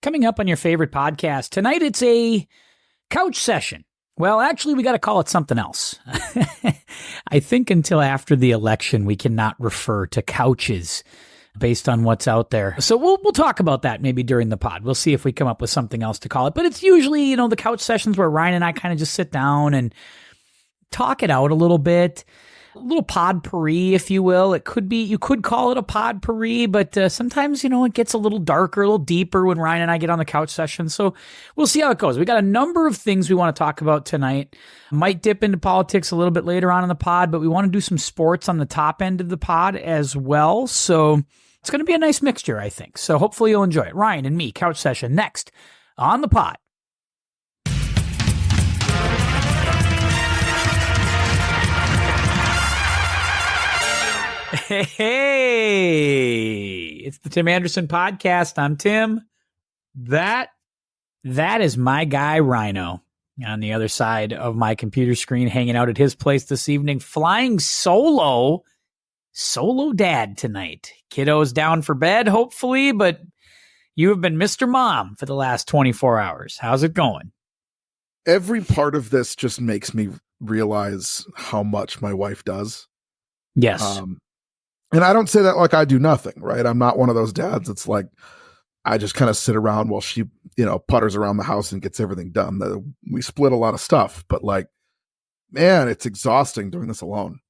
Coming up on your favorite podcast. Tonight it's a couch session. Well, actually, we got to call it something else. I think until after the election, we cannot refer to couches based on what's out there. So we'll talk about that maybe during the pod. We'll see if we come up with something else to call it. But it's usually, the couch sessions where Ryan and I kind of just sit down and talk it out a little bit. A little potpourri, if you will. It could be, you could call it a potpourri, but sometimes, it gets a little darker, a little deeper when Ryan and I get on the couch session. So we'll see how it goes. We got a number of things we want to talk about tonight. Might dip into politics a little bit later on in the pod, but we want to do some sports on the top end of the pod as well. So it's going to be a nice mixture, I think. So hopefully you'll enjoy it. Ryan and me, couch session next on the pod. Hey, it's the Tim Anderson podcast. I'm Tim. That is my guy, Ryno, on the other side of my computer screen, hanging out at his place this evening, flying solo dad tonight. Kiddo's down for bed, hopefully, but you have been Mr. Mom for the last 24 hours. How's it going? Every part of this just makes me realize how much my wife does. Yes. And I don't say that like I do nothing, right? I'm not one of those dads that's like, I just kind of sit around while she, putters around the house and gets everything done. We split a lot of stuff, but man, it's exhausting doing this alone.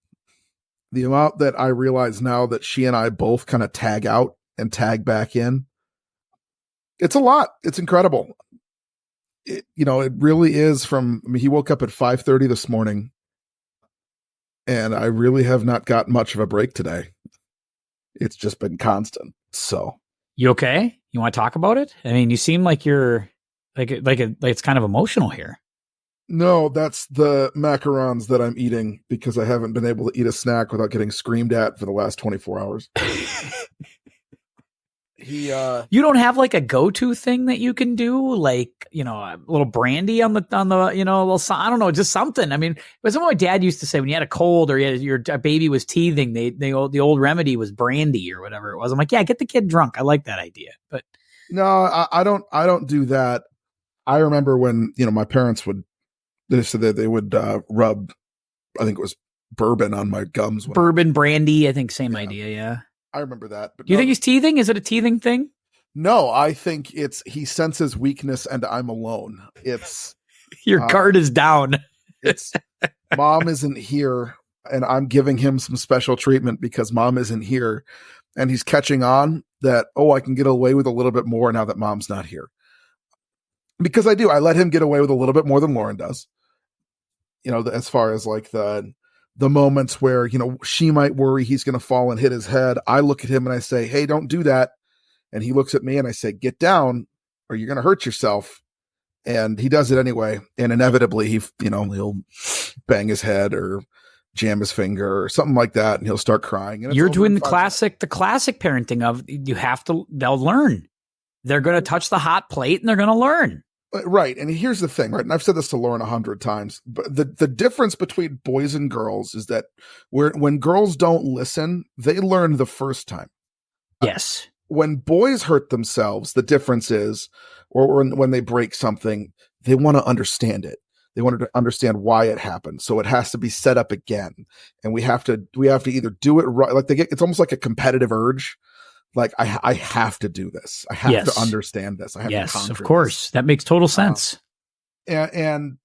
The amount that I realize now that she and I both kind of tag out and tag back in, it's a lot. It's incredible. It really is he woke up at 5:30 this morning, and I really have not got much of a break today. It's just been constant. So, you okay? You want to talk about it? I mean, you seem like you're like it's kind of emotional here. No, that's the macarons that I'm eating because I haven't been able to eat a snack without getting screamed at for the last 24 hours. You don't have like a go-to thing that you can do, like, a little brandy on the, a little, I don't know, just something. I mean, it was what my dad used to say when you had a cold or your baby was teething, the old remedy was brandy or whatever it was. I'm like, yeah, get the kid drunk. I like that idea. But no, I don't do that. I remember when, my parents they said that they would rub, I think it was bourbon on my gums. Bourbon, brandy, I think same idea. Yeah. I remember that. But do you think he's teething? Is it a teething thing? No, I think he senses weakness and I'm alone. It's your guard is down. It's mom isn't here and I'm giving him some special treatment because mom isn't here, and he's catching on that, I can get away with a little bit more now that mom's not here. Because I let him get away with a little bit more than Lauren does. As far as like the moments where, she might worry he's going to fall and hit his head. I look at him and I say, hey, don't do that. And he looks at me and I say, get down or you're going to hurt yourself. And he does it anyway. And inevitably he'll bang his head or jam his finger or something like that. And he'll start crying. And you're doing the classic parenting of they'll learn. They're going to touch the hot plate and they're going to learn. Right. And here's the thing, right? And I've said this to Lauren 100 times, but the difference between boys and girls is that when girls don't listen, they learn the first time. Yes. When boys hurt themselves, the difference is, or when they break something, they want to understand it. They want to understand why it happened. So it has to be set up again. And we have to either do it right. Like it's almost like a competitive urge. Like I have to do this. I have to understand this. I have to conquer of course. This. That makes total sense. And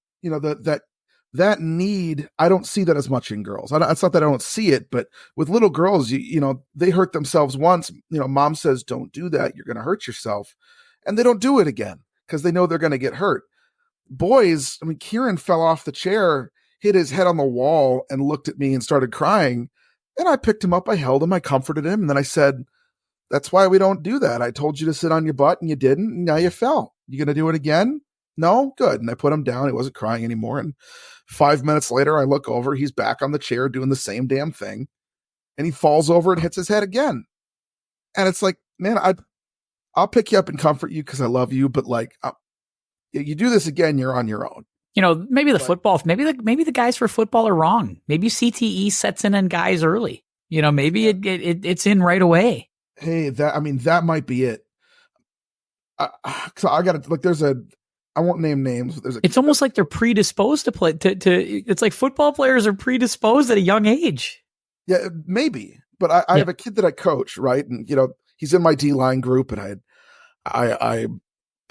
that need, I don't see that as much in girls. It's not that I don't see it, but with little girls, they hurt themselves once. Mom says, don't do that. You're going to hurt yourself. And they don't do it again because they know they're going to get hurt. Boys, Kieran fell off the chair, hit his head on the wall and looked at me and started crying. And I picked him up. I held him. I comforted him. And then I said, that's why we don't do that. I told you to sit on your butt and you didn't. And now you fell. You going to do it again? No? Good. And I put him down. He wasn't crying anymore. And 5 minutes later, I look over. He's back on the chair doing the same damn thing. And he falls over and hits his head again. And it's like, man, I'll pick you up and comfort you because I love you. But you do this again, you're on your own. Maybe maybe the guys for football are wrong. Maybe CTE sets in on guys early. Maybe it's in right away. Hey, that might be it. So I got to like. I won't name names. It's almost like they're predisposed to play. It's like football players are predisposed at a young age. Yeah, maybe. But I have a kid that I coach, right? And he's in my D-line group, and I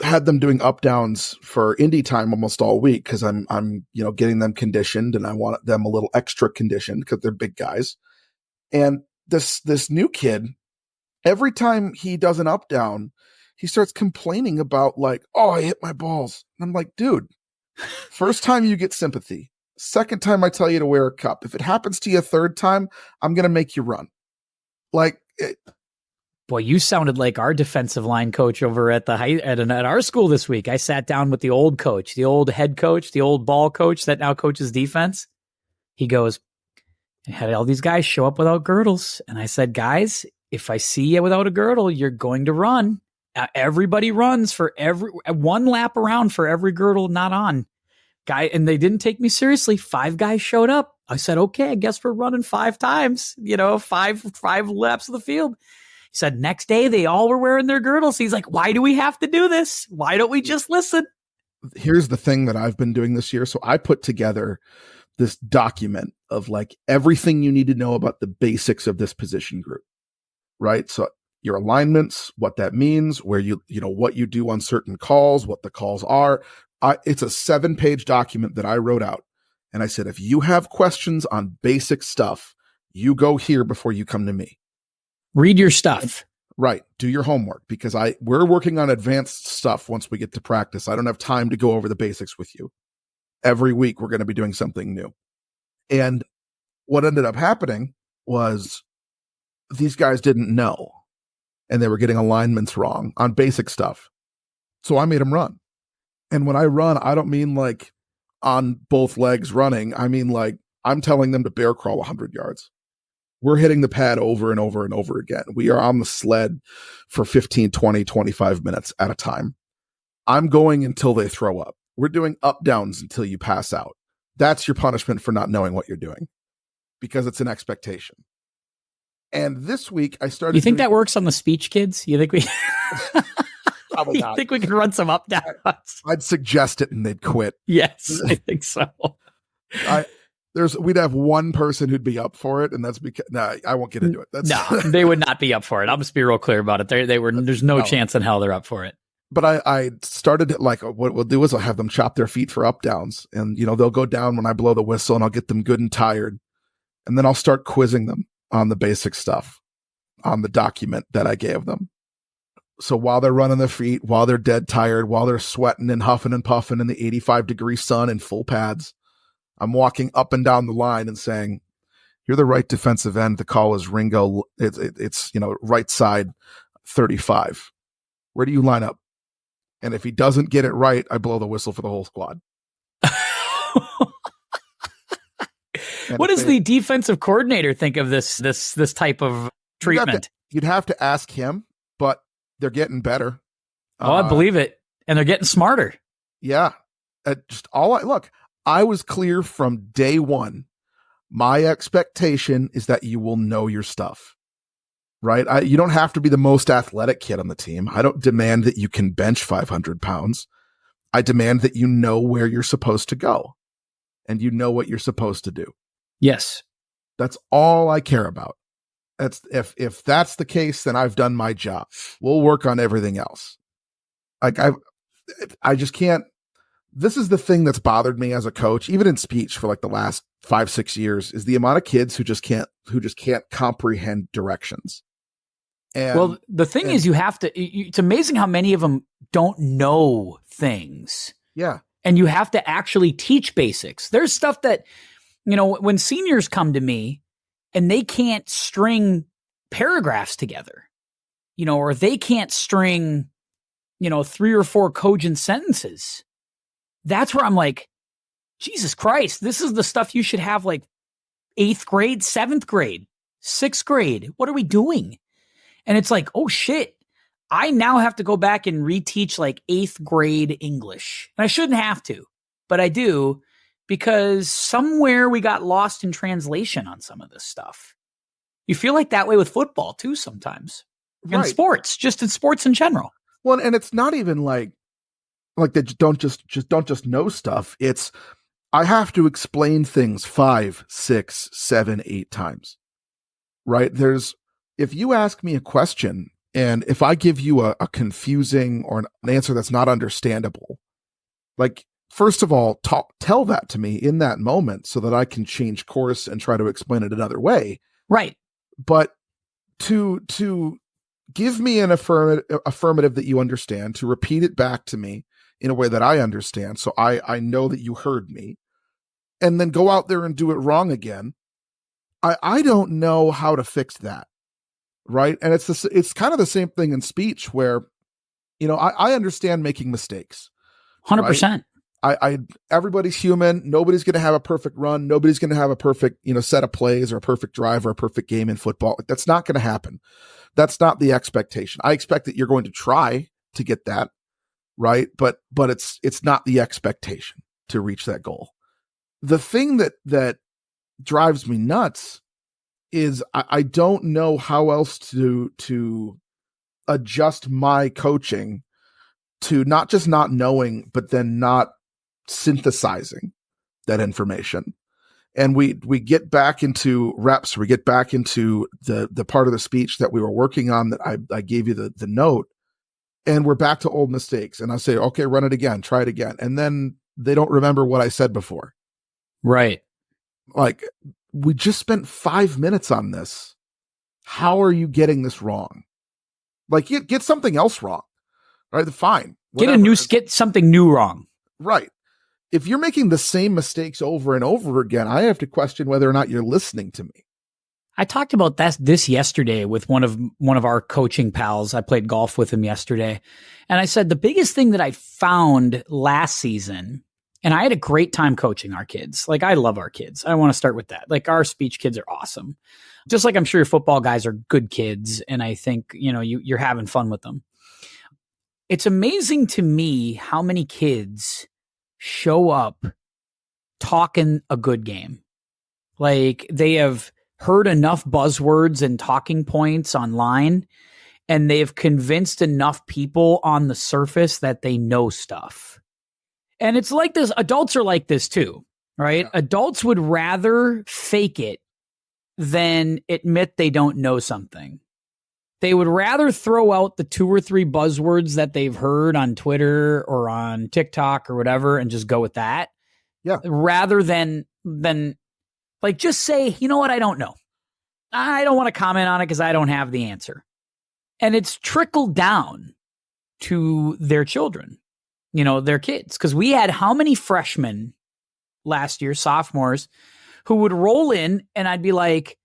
had them doing up downs for indie time almost all week because I'm getting them conditioned, and I want them a little extra conditioned because they're big guys. And this new kid, every time he does an up down, he starts complaining about like, oh, I hit my balls. And I'm like, dude, first time you get sympathy. Second time I tell you to wear a cup. If it happens to you a third time, I'm going to make you run. Boy, you sounded like our defensive line coach over at our school this week. I sat down with the old coach, the old head coach, the old ball coach that now coaches defense. He goes, I had all these guys show up without girdles. And I said, guys, if I see you without a girdle, you're going to run. Everybody runs for one lap around for every girdle not on. And they didn't take me seriously. 5 guys showed up. I said, okay, I guess we're running 5 times, 5 laps of the field. He said, next day they all were wearing their girdles. He's like, why do we have to do this? Why don't we just listen? Here's the thing that I've been doing this year. So I put together this document of like everything you need to know about the basics of this position group, right? So your alignments, what that means, where what you do on certain calls, what the calls are. It's a 7-page document that I wrote out. And I said, if you have questions on basic stuff, you go here before you come to me. Read your stuff. Right. Do your homework because we're working on advanced stuff once we get to practice. I don't have time to go over the basics with you. Every week we're going to be doing something new. And what ended up happening was these guys didn't know. And they were getting alignments wrong on basic stuff. So I made them run. And when I run, I don't mean like on both legs running. I mean like I'm telling them to bear crawl 100 yards. We're hitting the pad over and over and over again. We are on the sled for 15, 20, 25 minutes at a time. I'm going until they throw up. We're doing up downs until you pass out. That's your punishment for not knowing what you're doing because it's an expectation. And this week I started. You think that works on the speech kids? You think we probably not. You think we can run some up downs? I'd suggest it and they'd quit. Yes, I think so. We'd have one person who'd be up for it, and that's because I won't get into it. No, they would not be up for it. I'll just be real clear about it. There's no chance in hell they're up for it. But I started like what we'll do is I'll have them chop their feet for up downs, and they'll go down when I blow the whistle, and I'll get them good and tired, and then I'll start quizzing them on the basic stuff on the document that I gave them. So while they're running their feet, while they're dead tired, while they're sweating and huffing and puffing in the 85-degree sun in full pads, I'm walking up and down the line and saying, "You're the right defensive end. The call is Ringo. It's right side 35. Where do you line up?" And if he doesn't get it right, I blow the whistle for the whole squad. What does the defensive coordinator think of this type of treatment? You'd have to ask him, but they're getting better. Oh, I believe it. And they're getting smarter. Yeah. I was clear from day one. My expectation is that you will know your stuff, right? You don't have to be the most athletic kid on the team. I don't demand that you can bench 500 pounds. I demand that you know where you're supposed to go and you know what you're supposed to do. Yes. That's all I care about. If that's the case, then I've done my job. We'll work on everything else. Like I just can't. This is the thing that's bothered me as a coach, even in speech for like the last 5-6 years, is the amount of kids who just can't comprehend directions. And the thing is, you have to. It's amazing how many of them don't know things. Yeah, and you have to actually teach basics. There's stuff that when seniors come to me and they can't string paragraphs together, or they can't string, 3 or 4 cogent sentences. That's where I'm like, Jesus Christ, this is the stuff you should have like 8th grade, 7th grade, 6th grade. What are we doing? And it's like, oh shit, I now have to go back and reteach like 8th grade English. And I shouldn't have to, but I do because somewhere we got lost in translation on some of this stuff. You feel like that way with football too sometimes. In sports, just in sports in general. Well, and it's not even like like that don't just know stuff. It's I have to explain things 5, 6, 7, 8 times. Right? If you ask me a question and if I give you a confusing or an answer that's not understandable, like, first of all, tell that to me in that moment so that I can change course and try to explain it another way. Right. But to give me an affirmative that you understand, to repeat it back to me in a way that I understand, so I know that you heard me, and then go out there and do it wrong again. I don't know how to fix that, right? And it's kind of the same thing in speech where, I understand making mistakes. 100%. Right? Everybody's human. Nobody's going to have a perfect run. Nobody's going to have a perfect, set of plays or a perfect drive or a perfect game in football. That's not going to happen. That's not the expectation. I expect that you're going to try to get that right, but it's not the expectation to reach that goal. The thing that drives me nuts is I don't know how else to adjust my coaching to not just not knowing, but then not synthesizing that information. And we get back into reps, we get back into the part of the speech that we were working on that I gave you the note, and we're back to old mistakes. And I say, okay, run it again, try it again. And then they don't remember what I said before. Right. Like, we just spent 5 minutes on this. How are you getting this wrong? Like, get something else wrong. Right? Fine. Whatever. Get something new wrong. Right. If you're making the same mistakes over and over again, I have to question whether or not you're listening to me. I talked about this yesterday with one of our coaching pals. I played golf with him yesterday. And I said the biggest thing that I found last season, and I had a great time coaching our kids. Like, I love our kids. I want to start with that. Like, our speech kids are awesome. Just like I'm sure your football guys are good kids. And I think, you're having fun with them. It's amazing to me how many kids show up talking a good game. Like, they have heard enough buzzwords and talking points online, and they have convinced enough people on the surface that they know stuff. And it's like this. Adults are like this too, right? Yeah. Adults would rather fake it than admit they don't know something. They would rather throw out the 2 or 3 buzzwords that they've heard on Twitter or on TikTok or whatever and just go with that. Yeah. Rather than like, just say, you know what? I don't know. I don't want to comment on it because I don't have the answer. And it's trickled down to their children, their kids. Because we had how many freshmen last year, sophomores, who would roll in and I'd be like,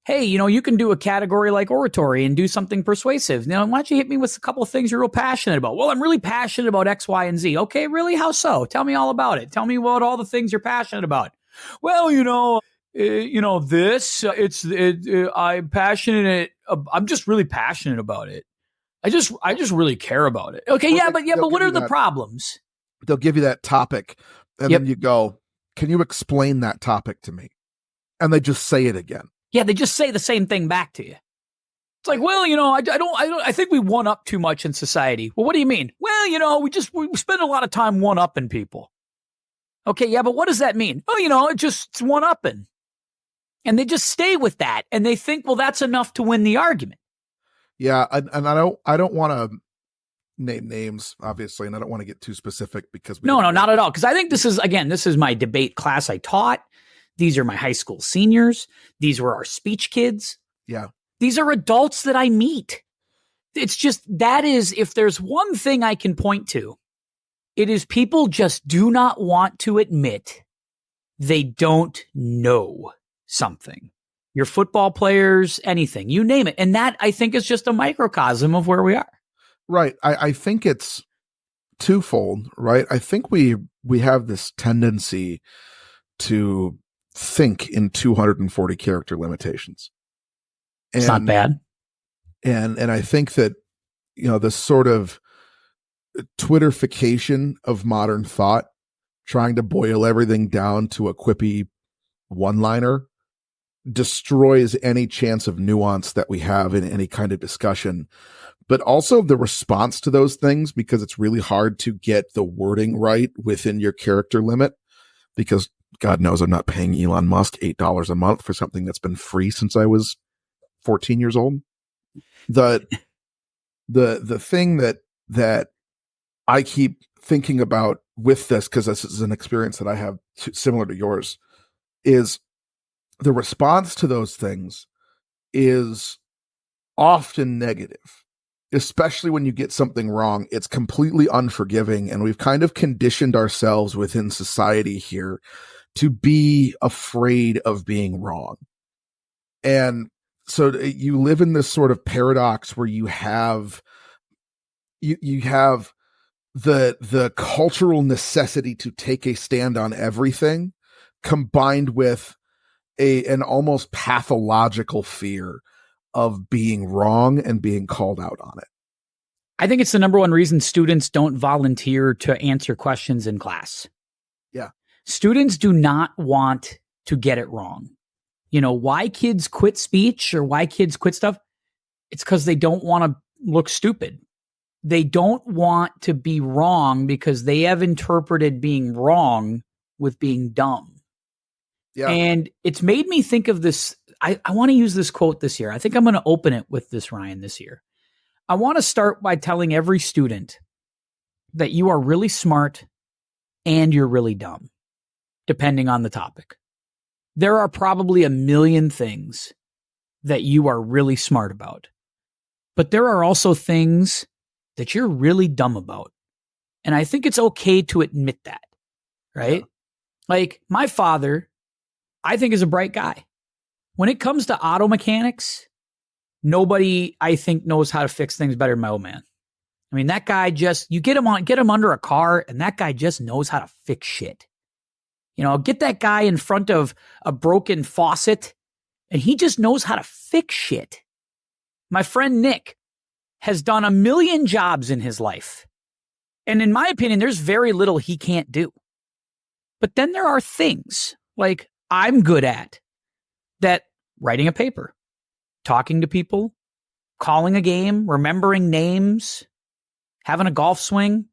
hey, you can do a category like oratory and do something persuasive. Now, why don't you hit me with a couple of things you're real passionate about? Well, I'm really passionate about X, Y, and Z. Okay, really? How so? Tell me all about it. Tell me what all the things you're passionate about. Well, I'm passionate. I'm just really passionate about it. I just really care about it. Okay, well, but what are the problems? They'll give you that topic, and then you go, "Can you explain that topic to me?" And they just say it again. Yeah, they just say the same thing back to you. It's like, well, I think we one up too much in society. Well, what do you mean? Well, we spend a lot of time one upping people. Okay, yeah, but what does that mean? Oh, it's one upping. And they just stay with that, and they think, well, that's enough to win the argument. Yeah, and I don't want to name names, obviously, and I don't want to get too specific because no, not at all. Because I think this is my debate class I taught. These are my high school seniors. These were our speech kids. Yeah. These are adults that I meet. It's just, that is, if there's one thing I can point to, it is people just do not want to admit they don't know something. Your football players, anything, you name it. And that, I think, is just a microcosm of where we are. Right. I think it's twofold, right? I think we have this tendency to think in 240 character limitations. It's not bad. And I think that, this sort of Twitterification of modern thought, trying to boil everything down to a quippy one-liner, destroys any chance of nuance that we have in any kind of discussion. but also the response to those things, because it's really hard to get the wording right within your character limit, because God knows I'm not paying Elon Musk $8 a month for something that's been free since I was 14 years old. The thing that I keep thinking about with this, because this is an experience that I have similar to yours, is the response to those things is often negative, especially when you get something wrong. It's completely unforgiving, and we've kind of conditioned ourselves within society here to be afraid of being wrong. And so you live in this sort of paradox where you have the cultural necessity to take a stand on everything, combined with an almost pathological fear of being wrong and being called out on it. I think it's the number one reason students don't volunteer to answer questions in class. Yeah. Students do not want to get it wrong. You know, why kids quit speech or why kids quit stuff? It's because they don't want to look stupid. They don't want to be wrong because they have interpreted being wrong with being dumb. Yeah. And it's made me think of this. I want to use this quote this year. I think I'm going to open it with this, Ryan, this year. I want to start by telling every student that you are really smart and you're really dumb, depending on the topic. There are probably a million things that you are really smart about, but there are also things that you're really dumb about. And I think it's okay to admit that, right? Yeah. Like my father, I think, is a bright guy. When it comes to auto mechanics, nobody, I think, knows how to fix things better than my old man. I mean, that guy just, you get him under a car, and that guy just knows how to fix shit. You know, get that guy in front of a broken faucet, and he just knows how to fix shit. My friend Nick has done a million jobs in his life. And in my opinion, there's very little he can't do. But then there are things like I'm good at, that writing a paper, talking to people, calling a game, remembering names, having a golf swing.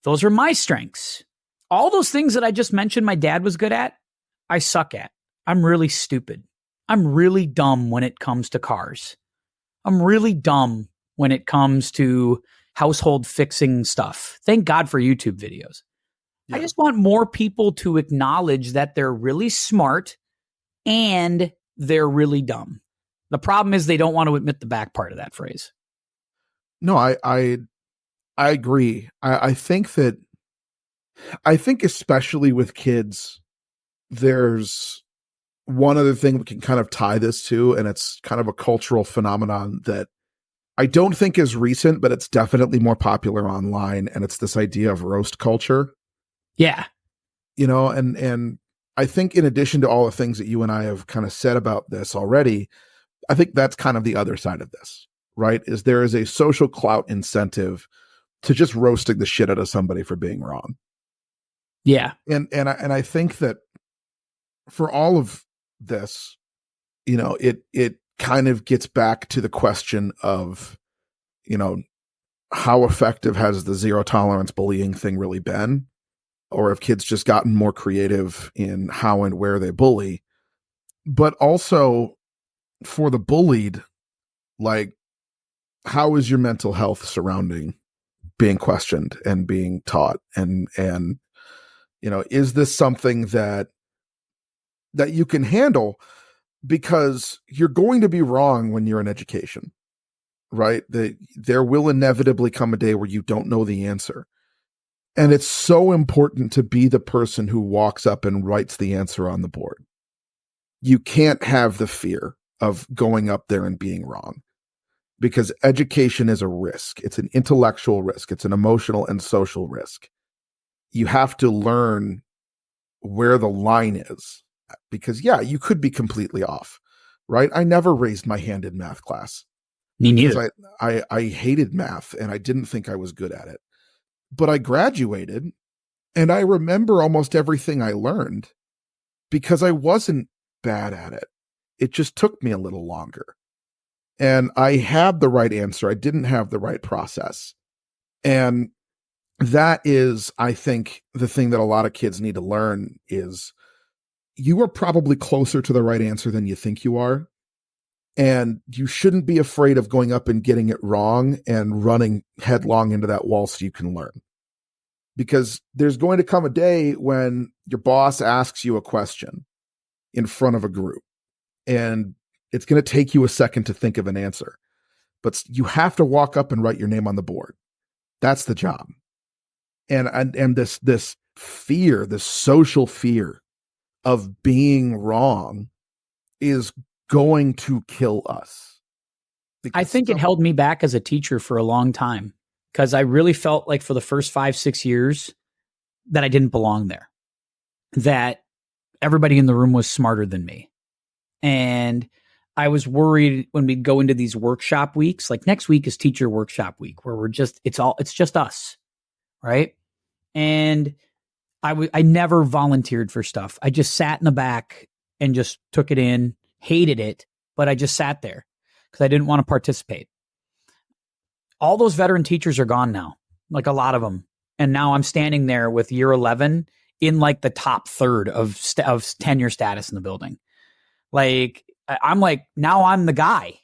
Those are my strengths. All those things that I just mentioned my dad was good at, I suck at. I'm really stupid. I'm really dumb when it comes to cars. I'm really dumb when it comes to household fixing stuff. Thank God for YouTube videos. Yeah. I just want more people to acknowledge that they're really smart and they're really dumb. The problem is they don't want to admit the back part of that phrase. No, I agree. I think especially with kids, there's one other thing we can kind of tie this to, and it's kind of a cultural phenomenon that I don't think is recent, but it's definitely more popular online. And it's this idea of roast culture. Yeah. You know, and I think in addition to all the things that you and I have kind of said about this already, I think that's kind of the other side of this, right? Is there is a social clout incentive to just roasting the shit out of somebody for being wrong. Yeah. And I think that for all of this, you know, it kind of gets back to the question of, you know, how effective has the zero tolerance bullying thing really been? Or have kids just gotten more creative in how and where they bully? But also for the bullied, like, how is your mental health surrounding being questioned and being taught? And you know, is this something that you can handle? Because you're going to be wrong when you're in education, right? There will inevitably come a day where you don't know the answer. And it's so important to be the person who walks up and writes the answer on the board. You can't have the fear of going up there and being wrong, because education is a risk. It's an intellectual risk. It's an emotional and social risk. You have to learn where the line is, because yeah, you could be completely off, right? I never raised my hand in math class. Me neither. I hated math and I didn't think I was good at it. But I graduated and I remember almost everything I learned because I wasn't bad at it. It just took me a little longer. and I had the right answer. I didn't have the right process. And that is, I think, the thing that a lot of kids need to learn is you are probably closer to the right answer than you think you are. And you shouldn't be afraid of going up and getting it wrong and running headlong into that wall so you can learn. Because there's going to come a day when your boss asks you a question in front of a group, and it's going to take you a second to think of an answer. But you have to walk up and write your name on the board. That's the job. And this fear, this social fear of being wrong is going to kill us. I think it held me back as a teacher for a long time because I really felt like for the first 5-6 years that I didn't belong there, that everybody in the room was smarter than me. And I was worried when we'd go into these workshop weeks, like next week is teacher workshop week, where it's just us. Right. And I never volunteered for stuff. I just sat in the back and just took it in, hated it, but I just sat there because I didn't want to participate. All those veteran teachers are gone now, like a lot of them. And now I'm standing there with year 11 in like the top third of tenure status in the building. Like, I'm like, now I'm the guy.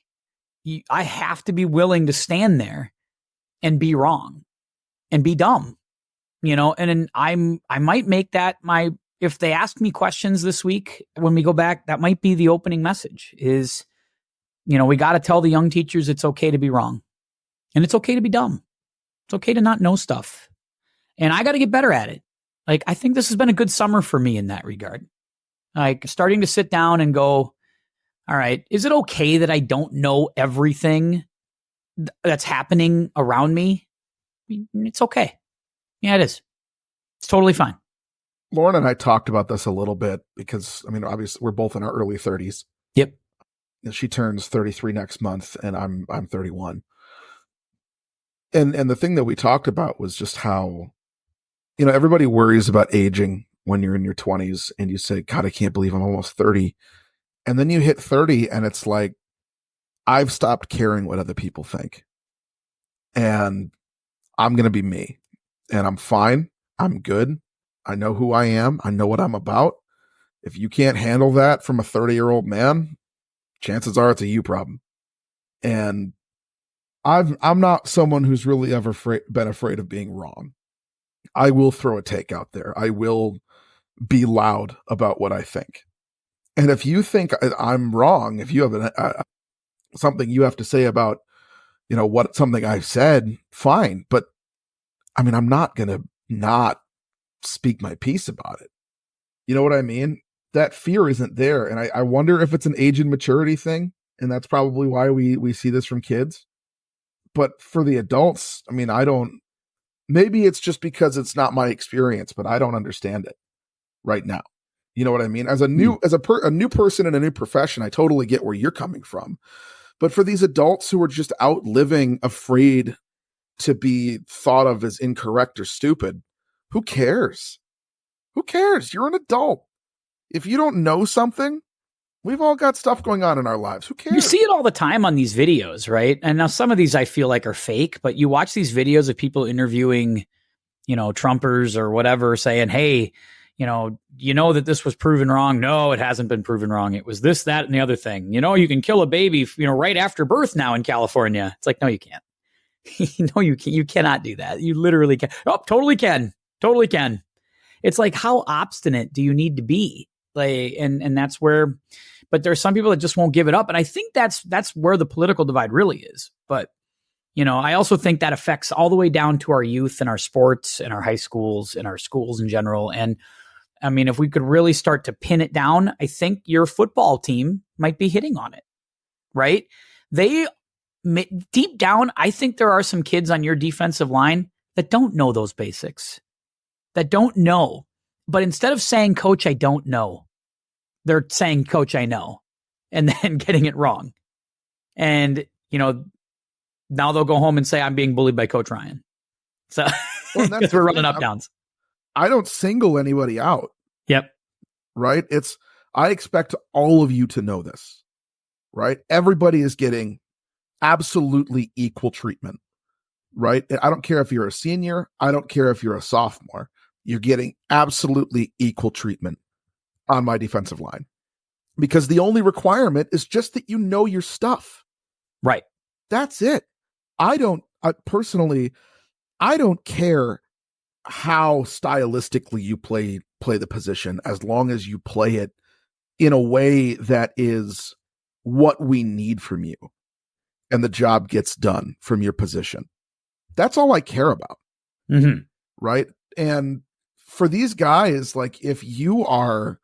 I have to be willing to stand there and be wrong and be dumb, and I might make that if they ask me questions this week, when we go back, that might be the opening message is, we got to tell the young teachers it's okay to be wrong and it's okay to be dumb. It's okay to not know stuff. And I got to get better at it. Like, I think this has been a good summer for me in that regard. Like starting to sit down and go, all right, is it okay that I don't know everything that's happening around me? It's okay. Yeah, it is. It's totally fine. Lauren and I talked about this a little bit because, obviously we're both in our early 30s. Yep. She turns 33 next month and I'm 31. And the thing that we talked about was just how, everybody worries about aging when you're in your 20s and you say, God, I can't believe I'm almost 30. And then you hit 30 and it's like, I've stopped caring what other people think. And I'm going to be me. And I'm fine. I'm good. I know who I am. I know what I'm about. If you can't handle that from a 30-year-old man, chances are it's a you problem. And I'm not someone who's really ever been afraid of being wrong. I will throw a take out there. I will be loud about what I think. And if you think I'm wrong, if you have something you have to say about, something I've said, fine. But I'm not going to not speak my piece about it. You know what I mean? That fear isn't there. And I wonder if it's an age and maturity thing. And that's probably why we see this from kids. But for the adults, maybe it's just because it's not my experience, but I don't understand it right now. You know what I mean? As a new person in a new profession, I totally get where you're coming from. But for these adults who are just out living afraid to be thought of as incorrect or stupid, who cares? Who cares? You're an adult. If you don't know something, we've all got stuff going on in our lives. Who cares? You see it all the time on these videos, right? And now some of these I feel like are fake, but you watch these videos of people interviewing, Trumpers or whatever, saying, hey, you know that this was proven wrong. No, it hasn't been proven wrong. It was this, that, and the other thing. You can kill a baby, right after birth now in California. It's like, no, you can't. No, you can't. You cannot do that. You literally can. Oh, totally can. Totally can. It's like, how obstinate do you need to be? Like, and that's where, but there are some people that just won't give it up. And I think that's where the political divide really is. But, I also think that affects all the way down to our youth and our sports and our high schools and our schools in general. And if we could really start to pin it down, I think your football team might be hitting on it, right? Deep down, I think there are some kids on your defensive line that don't know those basics, that don't know. But instead of saying, Coach, I don't know, they're saying, Coach, I know, and then getting it wrong. And, now they'll go home and say, I'm being bullied by Coach Ryan. So because we're running up downs. I don't single anybody out. Yep. Right. I expect all of you to know this, right? Everybody is getting absolutely equal treatment, right? I don't care if you're a senior. I don't care if you're a sophomore. You're getting absolutely equal treatment on my defensive line, because the only requirement is just that you know your stuff. Right. That's it. I don't care how stylistically you play the position, as long as you play it in a way that is what we need from you and the job gets done from your position. That's all I care about. Mm-hmm. Right. And for these guys, like, if you are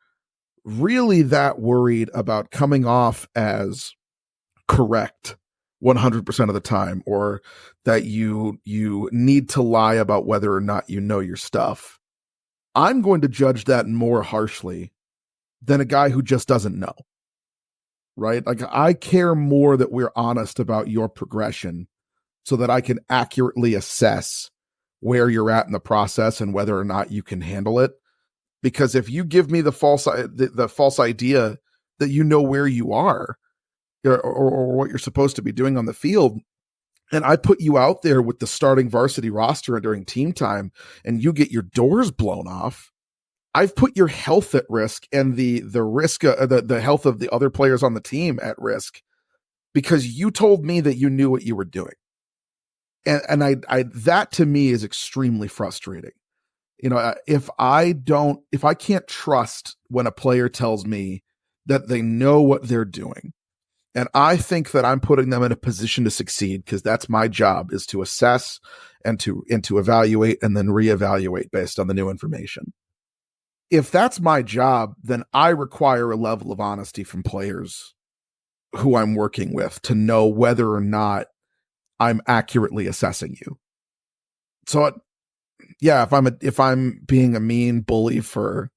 really that worried about coming off as correct 100% of the time, or that you need to lie about whether or not you know your stuff, I'm going to judge that more harshly than a guy who just doesn't know. Right? Like, I care more that we're honest about your progression so that I can accurately assess where you're at in the process and whether or not you can handle it. Because if you give me the false idea that you know where you are, or what you're supposed to be doing on the field, and I put you out there with the starting varsity roster during team time, and you get your doors blown off, I've put your health at risk, and the risk, the health of the other players on the team at risk, because you told me that you knew what you were doing. And I that to me is extremely frustrating. You know, if I can't trust when a player tells me that they know what they're doing, and I think that I'm putting them in a position to succeed, because that's my job, is to assess and to evaluate and then reevaluate based on the new information. If that's my job, then I require a level of honesty from players who I'm working with to know whether or not I'm accurately assessing you. So, yeah, if I'm being a mean bully for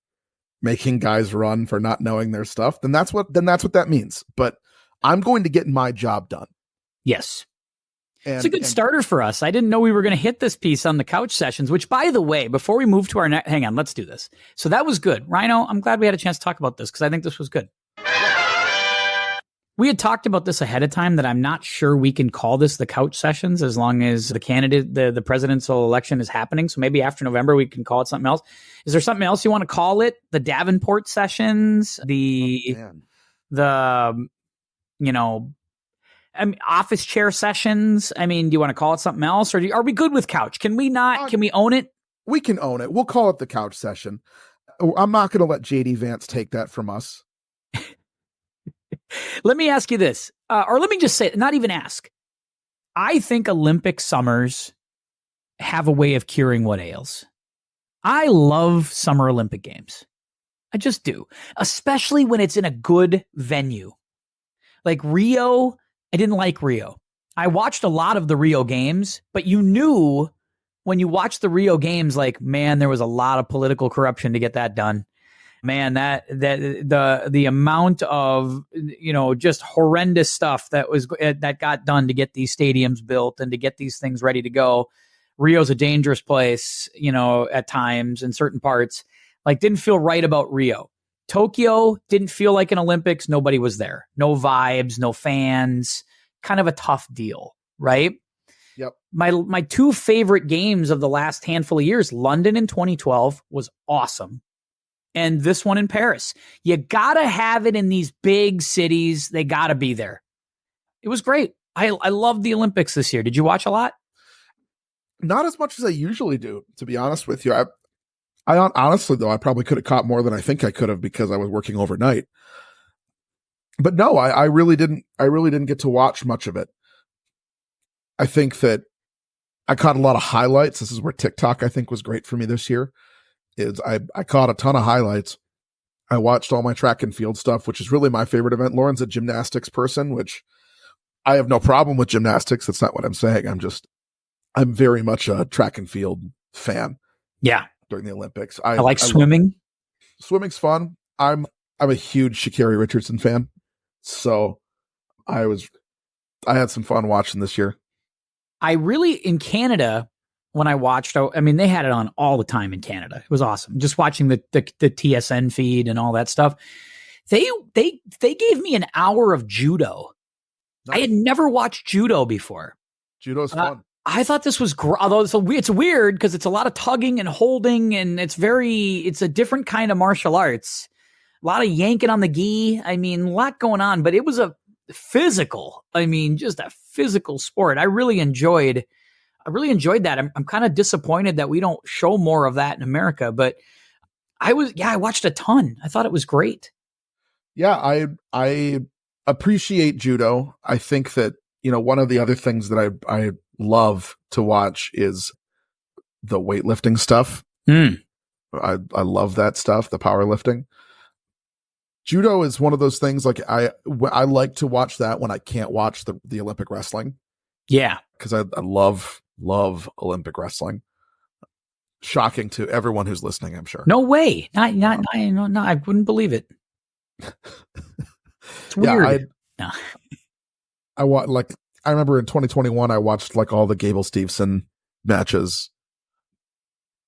making guys run for not knowing their stuff, then that's what that means. But I'm going to get my job done. Yes. It's a good starter for us. I didn't know we were going to hit this piece on the couch sessions, which, by the way, before we move to our next, hang on, let's do this. So that was good. Ryno, I'm glad we had a chance to talk about this, because I think this was good. We had talked about this ahead of time, that I'm not sure we can call this the couch sessions as long as the presidential election is happening. So maybe after November, we can call it something else. Is there something else you want to call it? The Davenport sessions, office chair sessions. I mean, do you want to call it something else, or are we good with couch? Can we not? Can we own it? We can own it. We'll call it the couch session. I'm not going to let JD Vance take that from us. Let me ask you this, or let me just say, not even ask. I think Olympic summers have a way of curing what ails. I love summer Olympic games. I just do, especially when it's in a good venue. Like Rio, I didn't like Rio. I watched a lot of the Rio games, but you knew when you watched the Rio games, like, man, there was a lot of political corruption to get that done. Man, the amount of, just horrendous stuff that got done to get these stadiums built and to get these things ready to go. Rio's a dangerous place, at times in certain parts. Like, didn't feel right about Rio. Tokyo didn't feel like an Olympics. Nobody was there. No vibes, no fans. Kind of a tough deal, right? Yep. My two favorite games of the last handful of years, London in 2012 was awesome. And this one in Paris. You got to have it in these big cities. They got to be there. It was great. I loved the Olympics this year. Did you watch a lot? Not as much as I usually do, to be honest with you. I honestly, though, I probably could have caught more than I think I could have, because I was working overnight. But no, I really didn't get to watch much of it. I think that I caught a lot of highlights. This is where TikTok, I think, was great for me this year. I caught a ton of highlights. I watched all my track and field stuff, which is really my favorite event. Lauren's a gymnastics person, which I have no problem with gymnastics. That's not what I'm saying. I'm very much a track and field fan. Yeah. During the Olympics. I like swimming. Swimming's fun. I'm a huge Sha'Carri Richardson fan. So I had some fun watching this year. I really, in Canada, when I watched, they had it on all the time in Canada. It was awesome. Just watching the TSN feed and all that stuff. They gave me an hour of judo No. I had never watched judo before. Judo's fun. I thought this was great, although it's weird because it's a lot of tugging and holding, and it's a different kind of martial arts. A lot of yanking on the gi. I mean, a lot going on, but it was a physical. I mean, just a physical sport. I really enjoyed that. I'm kind of disappointed that we don't show more of that in America, but I watched a ton. I thought it was great. Yeah, I appreciate judo. I think that, one of the other things that I love to watch is the weightlifting stuff. I love that stuff, the powerlifting. Judo is one of those things, like I like to watch that when I can't watch the Olympic wrestling. Yeah. Because I love Olympic wrestling. Shocking to everyone who's listening, I'm sure. No way. Not I wouldn't believe it. It's weird. Yeah, I remember in 2021 I watched like all the Gable Steveson matches.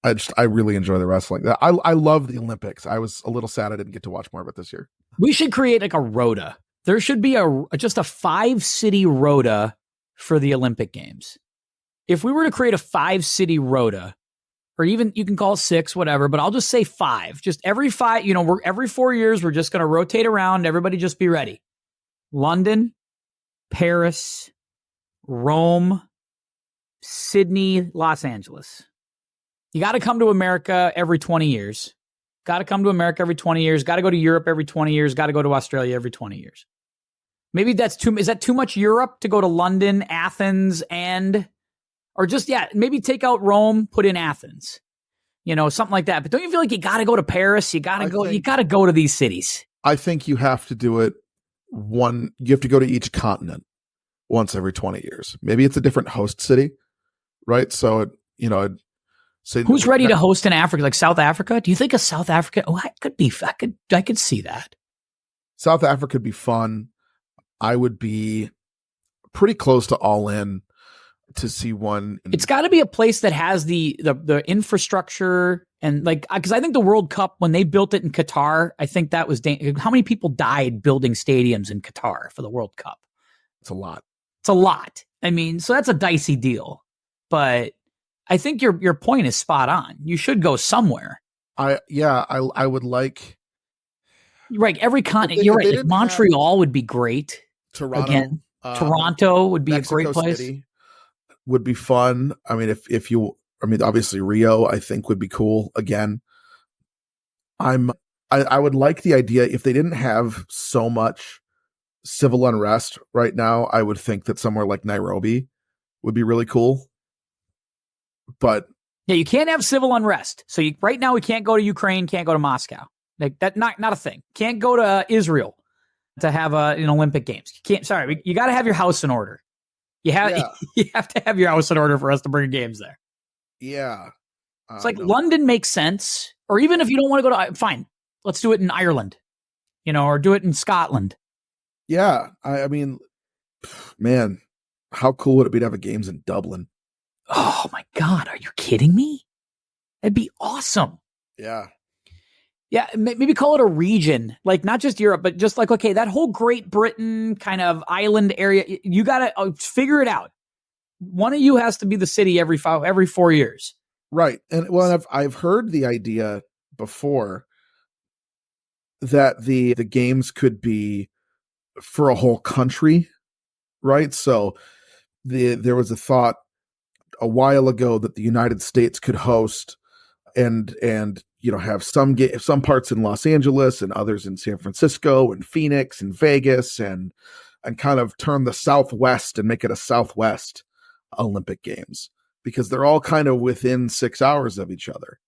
I really enjoy the wrestling. I love the Olympics. I was a little sad I didn't get to watch more of it this year. We should create like a rota. There should be just a 5-city rota for the Olympic Games. If we were to create a 5-city rota, or even you can call it 6, whatever, but I'll just say 5. Just every 5, every 4 years, we're just going to rotate around. Everybody just be ready. London, Paris, Rome, Sydney, Los Angeles. You got to come to America every 20 years. Got to come to America every 20 years. Got to go to Europe every 20 years. Got to go to Australia every 20 years. Maybe is that too much Europe to go to London, Athens, maybe take out Rome, put in Athens, something like that. But don't you feel like you got to go to Paris? You got to go to these cities. I think you have to do it you have to go to each continent once every 20 years. Maybe it's a different host city, right? So, say who's ready to host in Africa, like South Africa? Do you think of South Africa? Oh, I could see that. South Africa could be fun. I would be pretty close to all in to see one. It's got to be a place that has the infrastructure and because I think the World Cup, when they built it in Qatar, I think that was how many people died building stadiums in Qatar for the World Cup? It's a lot. I mean, so that's a dicey deal, but I think your point is spot on. You should go somewhere. I would like. Right. Every continent. You're right. Like Montreal would be great. Toronto. Again, Toronto would be Mexico a great place. City would be fun. I mean, obviously Rio, I think would be cool again. I would like the idea if they didn't have so much civil unrest right now. I would think that somewhere like Nairobi would be really cool. But yeah, you can't have civil unrest. So right now we can't go to Ukraine, can't go to Moscow. Like that, not a thing. Can't go to Israel to have an Olympic Games. You can't. Sorry, you got to have your house in order. You have to have your house in order for us to bring games there. Yeah, it's like London makes sense, or even if you don't want to go to, fine, let's do it in Ireland, or do it in Scotland. Yeah, I mean, man, how cool would it be to have a games in Dublin? Oh my God, are you kidding me? That'd be awesome. Yeah. Yeah, maybe call it a region, like not just Europe, but just like, okay, that whole Great Britain kind of island area, you got to figure it out. One of you has to be the city every 4 years. Right. And I've heard the idea before that the games could be for a whole country, right? So there was a thought a while ago that the United States could host and have some parts in Los Angeles and others in San Francisco and Phoenix and Vegas and kind of turn the Southwest and make it a Southwest Olympic Games, because they're all kind of within 6 hours of each other.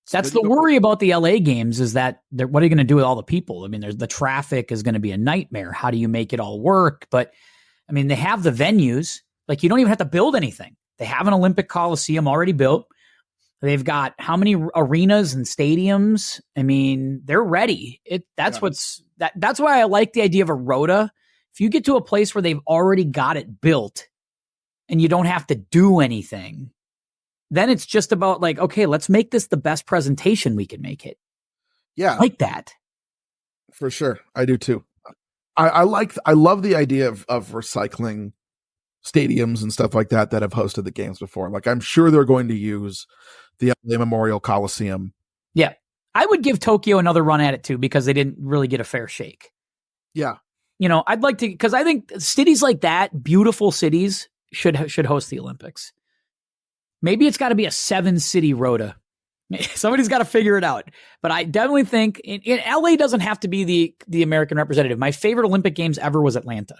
So that's the worry about the LA Games, is that what are you going to do with all the people? I mean, the traffic is going to be a nightmare. How do you make it all work? But I mean, they have the venues. Like, you don't even have to build anything. They have an Olympic Coliseum already built. They've got how many arenas and stadiums? I mean, they're ready. That's why I like the idea of a rota. If you get to a place where they've already got it built and you don't have to do anything, then it's just about like, okay, let's make this the best presentation we can make it. Yeah. Like that. For sure. I do too. I love the idea of recycling stadiums and stuff like that have hosted the games before. Like, I'm sure they're going to use the LA Memorial Coliseum. Yeah. I would give Tokyo another run at it too, because they didn't really get a fair shake. Yeah. I'd like to, because I think cities like that, beautiful cities, should host the Olympics. Maybe it's got to be a 7-city rota. Somebody's got to figure it out. But I definitely think LA doesn't have to be the American representative. My favorite Olympic Games ever was Atlanta.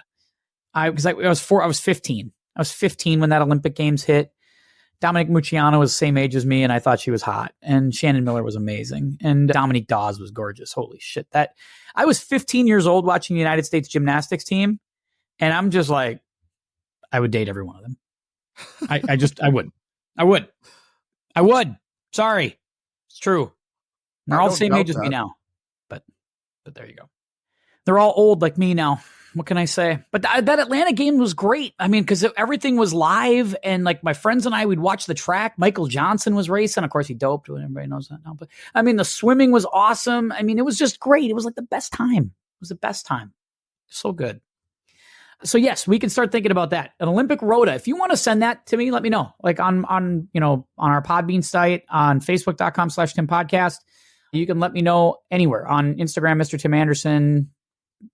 I was 15. I was 15 when that Olympic Games hit. Dominic Mucciano was the same age as me, and I thought she was hot. And Shannon Miller was amazing. And Dominique Dawes was gorgeous. Holy shit. I was 15 years old watching the United States gymnastics team, and I'm just like, I would date every one of them. I would. Sorry. It's true. They're all the same age as me now. But there you go. They're all old like me now. What can I say? But that Atlanta game was great. I mean, because everything was live, and like my friends and I, we'd watch the track. Michael Johnson was racing. Of course, he doped. Everybody knows that now. But I mean, the swimming was awesome. I mean, it was just great. It was like the best time. It was the best time. So good. So yes, we can start thinking about that. An Olympic rota. If you want to send that to me, let me know. Like on our Podbean site, on Facebook.com/Tim Podcast. You can let me know anywhere. On Instagram, Mr. Tim Anderson.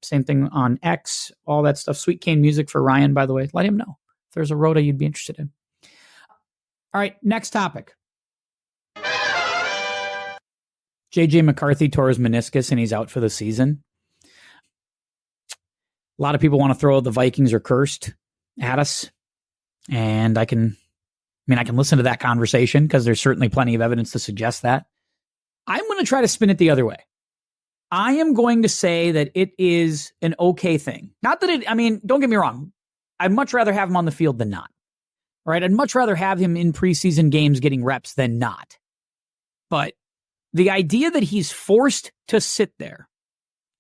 Same thing on X, all that stuff. Sweet Cane Music for Ryan, by the way. Let him know if there's a rota you'd be interested in. All right, next topic. JJ McCarthy tore his meniscus and he's out for the season. A lot of people want to throw the Vikings are cursed at us. And I can listen to that conversation because there's certainly plenty of evidence to suggest that. I'm going to try to spin it the other way. I am going to say that it is an okay thing. Not that don't get me wrong. I'd much rather have him on the field than not. Right? I'd much rather have him in preseason games getting reps than not. But the idea that he's forced to sit there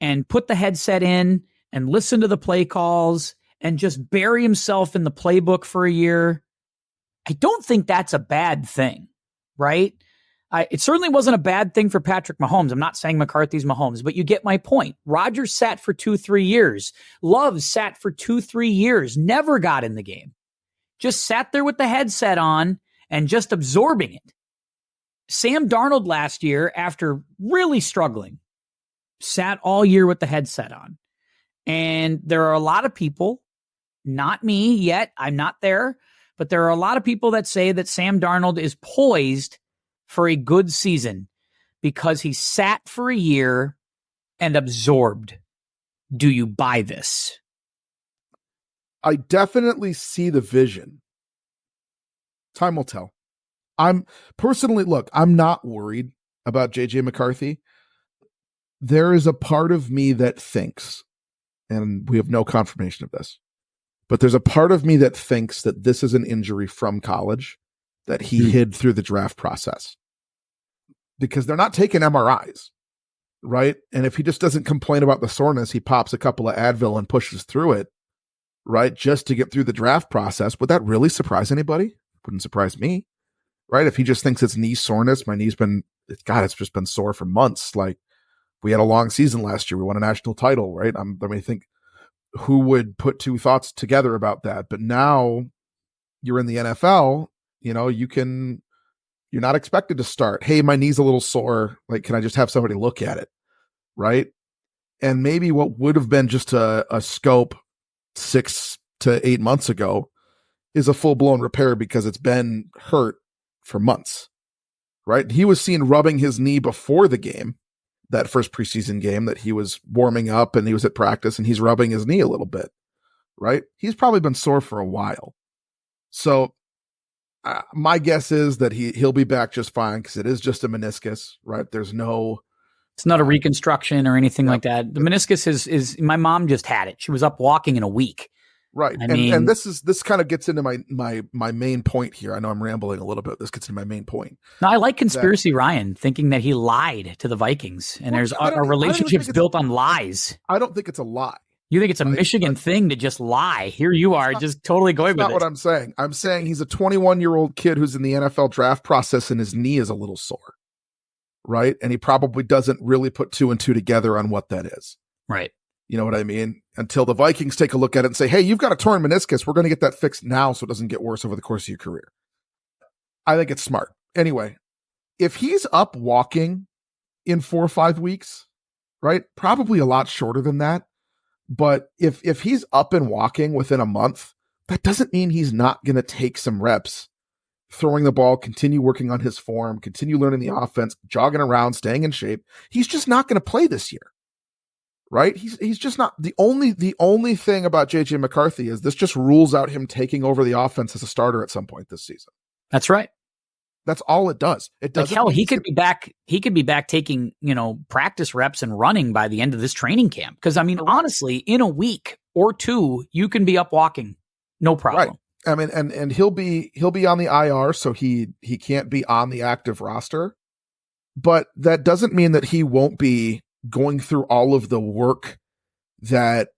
and put the headset in and listen to the play calls and just bury himself in the playbook for a year, I don't think that's a bad thing, right? It certainly wasn't a bad thing for Patrick Mahomes. I'm not saying McCarthy's Mahomes, but you get my point. Rodgers sat for 2-3 years. Love sat for 2-3 years, never got in the game. Just sat there with the headset on and just absorbing it. Sam Darnold last year, after really struggling, sat all year with the headset on. And there are a lot of people, not me yet, I'm not there, but there are a lot of people that say that Sam Darnold is poised for a good season because he sat for a year and absorbed. Do you buy this? I definitely see the vision. Time will tell. I'm not worried about JJ McCarthy. There is a part of me that thinks, and we have no confirmation of this, but there's a part of me that thinks that this is an injury from college that he hid through the draft process, because they're not taking MRIs, right? And if he just doesn't complain about the soreness, he pops a couple of Advil and pushes through it, right? Just to get through the draft process. Would that really surprise anybody? Wouldn't surprise me, right? If he just thinks it's knee soreness, my knee's it's just been sore for months. Like, we had a long season last year. We won a national title, right? I think who would put two thoughts together about that? But now you're in the NFL, you're not expected to start. Hey, my knee's a little sore. Like, can I just have somebody look at it? Right. And maybe what would have been just a scope 6 to 8 months ago is a full blown repair because it's been hurt for months. Right. He was seen rubbing his knee before the game, that first preseason game that he was warming up and he was at practice and he's rubbing his knee a little bit. Right. He's probably been sore for a while. So my guess is that he'll be back just fine because it is just a meniscus, right? It's not a reconstruction or anything like that. The meniscus is my mom just had it. She was up walking in a week. Right. And this kind of gets into my main point here. I know I'm rambling a little bit. This gets into my main point. No, I like conspiracy Ryan thinking that he lied to the Vikings and there's our relationship's built on lies. I don't think it's a lie. You think it's a Michigan thing to just lie. Here you are just totally going with it. That's not what I'm saying. I'm saying he's a 21-year-old kid who's in the NFL draft process and his knee is a little sore. Right. And he probably doesn't really put 2 and 2 together on what that is. Right. You know what I mean? Until the Vikings take a look at it and say, hey, you've got a torn meniscus. We're going to get that fixed now so it doesn't get worse over the course of your career. I think it's smart. Anyway, if he's up walking in 4 or 5 weeks, right? Probably a lot shorter than that. But if he's up and walking within a month, that doesn't mean he's not going to take some reps, throwing the ball, continue working on his form, continue learning the offense, jogging around, staying in shape. He's just not going to play this year. Right? He's just not. The only thing about JJ McCarthy is this just rules out him taking over the offense as a starter at some point this season. That's right. That's all it does. It doesn't. Like hell, he could be back. He could be back taking, practice reps and running by the end of this training camp. Because I mean, honestly, in a week or two, you can be up walking, no problem. Right. I mean, and he'll be on the IR, so he can't be on the active roster. But that doesn't mean that he won't be going through all of the work that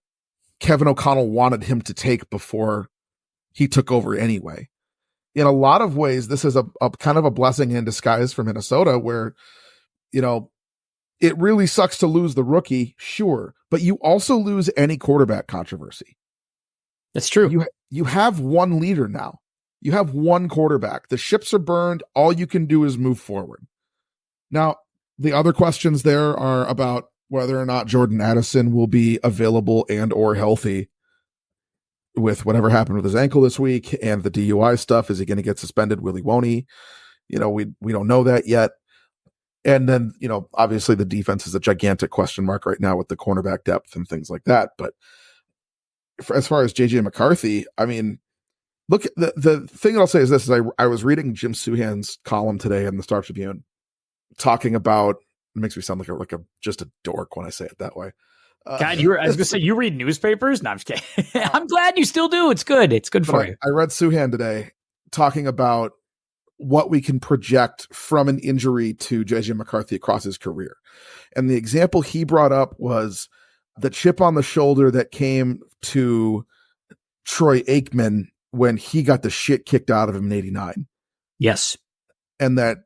Kevin O'Connell wanted him to take before he took over anyway. In a lot of ways, this is a kind of a blessing in disguise for Minnesota where, it really sucks to lose the rookie, sure, but you also lose any quarterback controversy. That's true. You have one leader now. You have one quarterback. The ships are burned. All you can do is move forward. Now, the other questions there are about whether or not Jordan Addison will be available and or healthy with whatever happened with his ankle this week and the DUI stuff. Is he going to get suspended? Will he, won't he? We don't know that yet. And then, obviously the defense is a gigantic question mark right now with the cornerback depth and things like that. But as far as JJ McCarthy, I mean, look, the thing I'll say is this, is I was reading Jim Souhan's column today in the Star Tribune, talking about, it makes me sound like just a dork when I say it that way. God, I was going to say, you read newspapers? No, I'm just kidding. I'm glad you still do. It's good. It's good for you. I read Souhan today talking about what we can project from an injury to JJ McCarthy across his career. And the example he brought up was the chip on the shoulder that came to Troy Aikman when he got the shit kicked out of him in 89. Yes. And that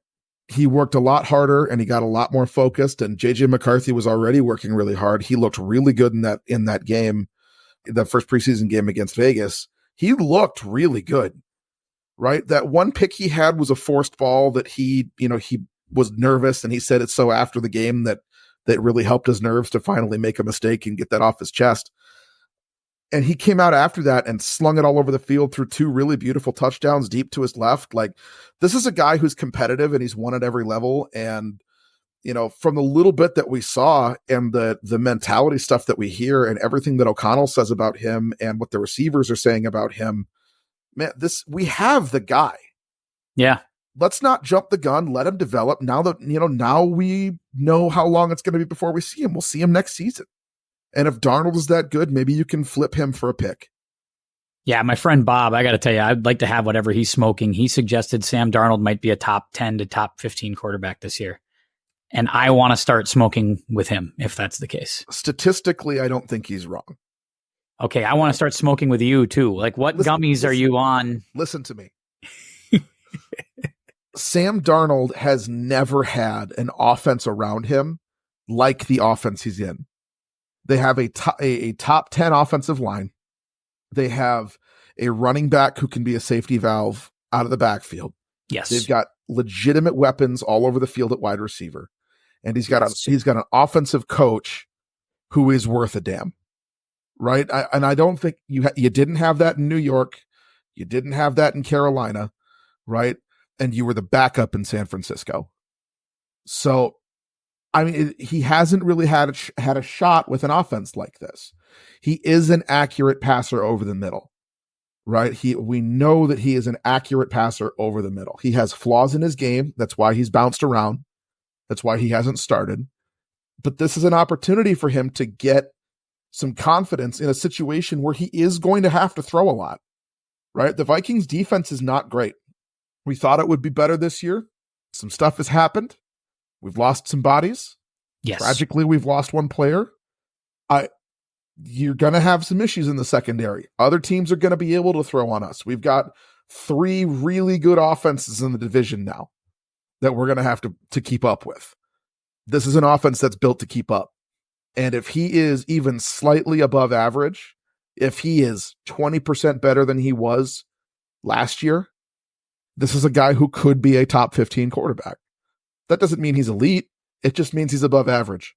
he worked a lot harder and he got a lot more focused, and JJ McCarthy was already working really hard. He looked really good in that game, the first preseason game against Vegas. He looked really good, right? That one pick he had was a forced ball that he was nervous, and he said it so after the game that really helped his nerves to finally make a mistake and get that off his chest. And he came out after that and slung it all over the field through 2 really beautiful touchdowns deep to his left. Like, this is a guy who's competitive and he's won at every level. And, from the little bit that we saw and the mentality stuff that we hear and everything that O'Connell says about him and what the receivers are saying about him, man, we have the guy. Yeah. Let's not jump the gun. Let him develop. Now that, now we know how long it's going to be before we see him. We'll see him next season. And if Darnold is that good, maybe you can flip him for a pick. Yeah, my friend Bob, I got to tell you, I'd like to have whatever he's smoking. He suggested Sam Darnold might be a top 10 to top 15 quarterback this year. And I want to start smoking with him if that's the case. Statistically, I don't think he's wrong. Okay, I want to start smoking with you too. Like, what gummies are you on? Listen to me. Sam Darnold has never had an offense around him like the offense he's in. They have a top 10 offensive line. They have a running back who can be a safety valve out of the backfield. Yes. They've got legitimate weapons all over the field at wide receiver. And he's got an offensive coach who is worth a damn. Right? I don't think you didn't have that in New York. You didn't have that in Carolina, right? And you were the backup in San Francisco. So, I mean, he hasn't really had a shot with an offense like this. He is an accurate passer over the middle, right? We know that he is an accurate passer over the middle. He has flaws in his game. That's why he's bounced around. That's why he hasn't started. But this is an opportunity for him to get some confidence in a situation where he is going to have to throw a lot, right? The Vikings defense is not great. We thought it would be better this year. Some stuff has happened. We've lost some bodies. Yes. Tragically, we've lost one player. You're going to have some issues in the secondary. Other teams are going to be able to throw on us. We've got 3 really good offenses in the division now that we're going to have to keep up with. This is an offense that's built to keep up. And if he is even slightly above average, if he is 20% better than he was last year, this is a guy who could be a top 15 quarterback. That doesn't mean he's elite. It just means he's above average.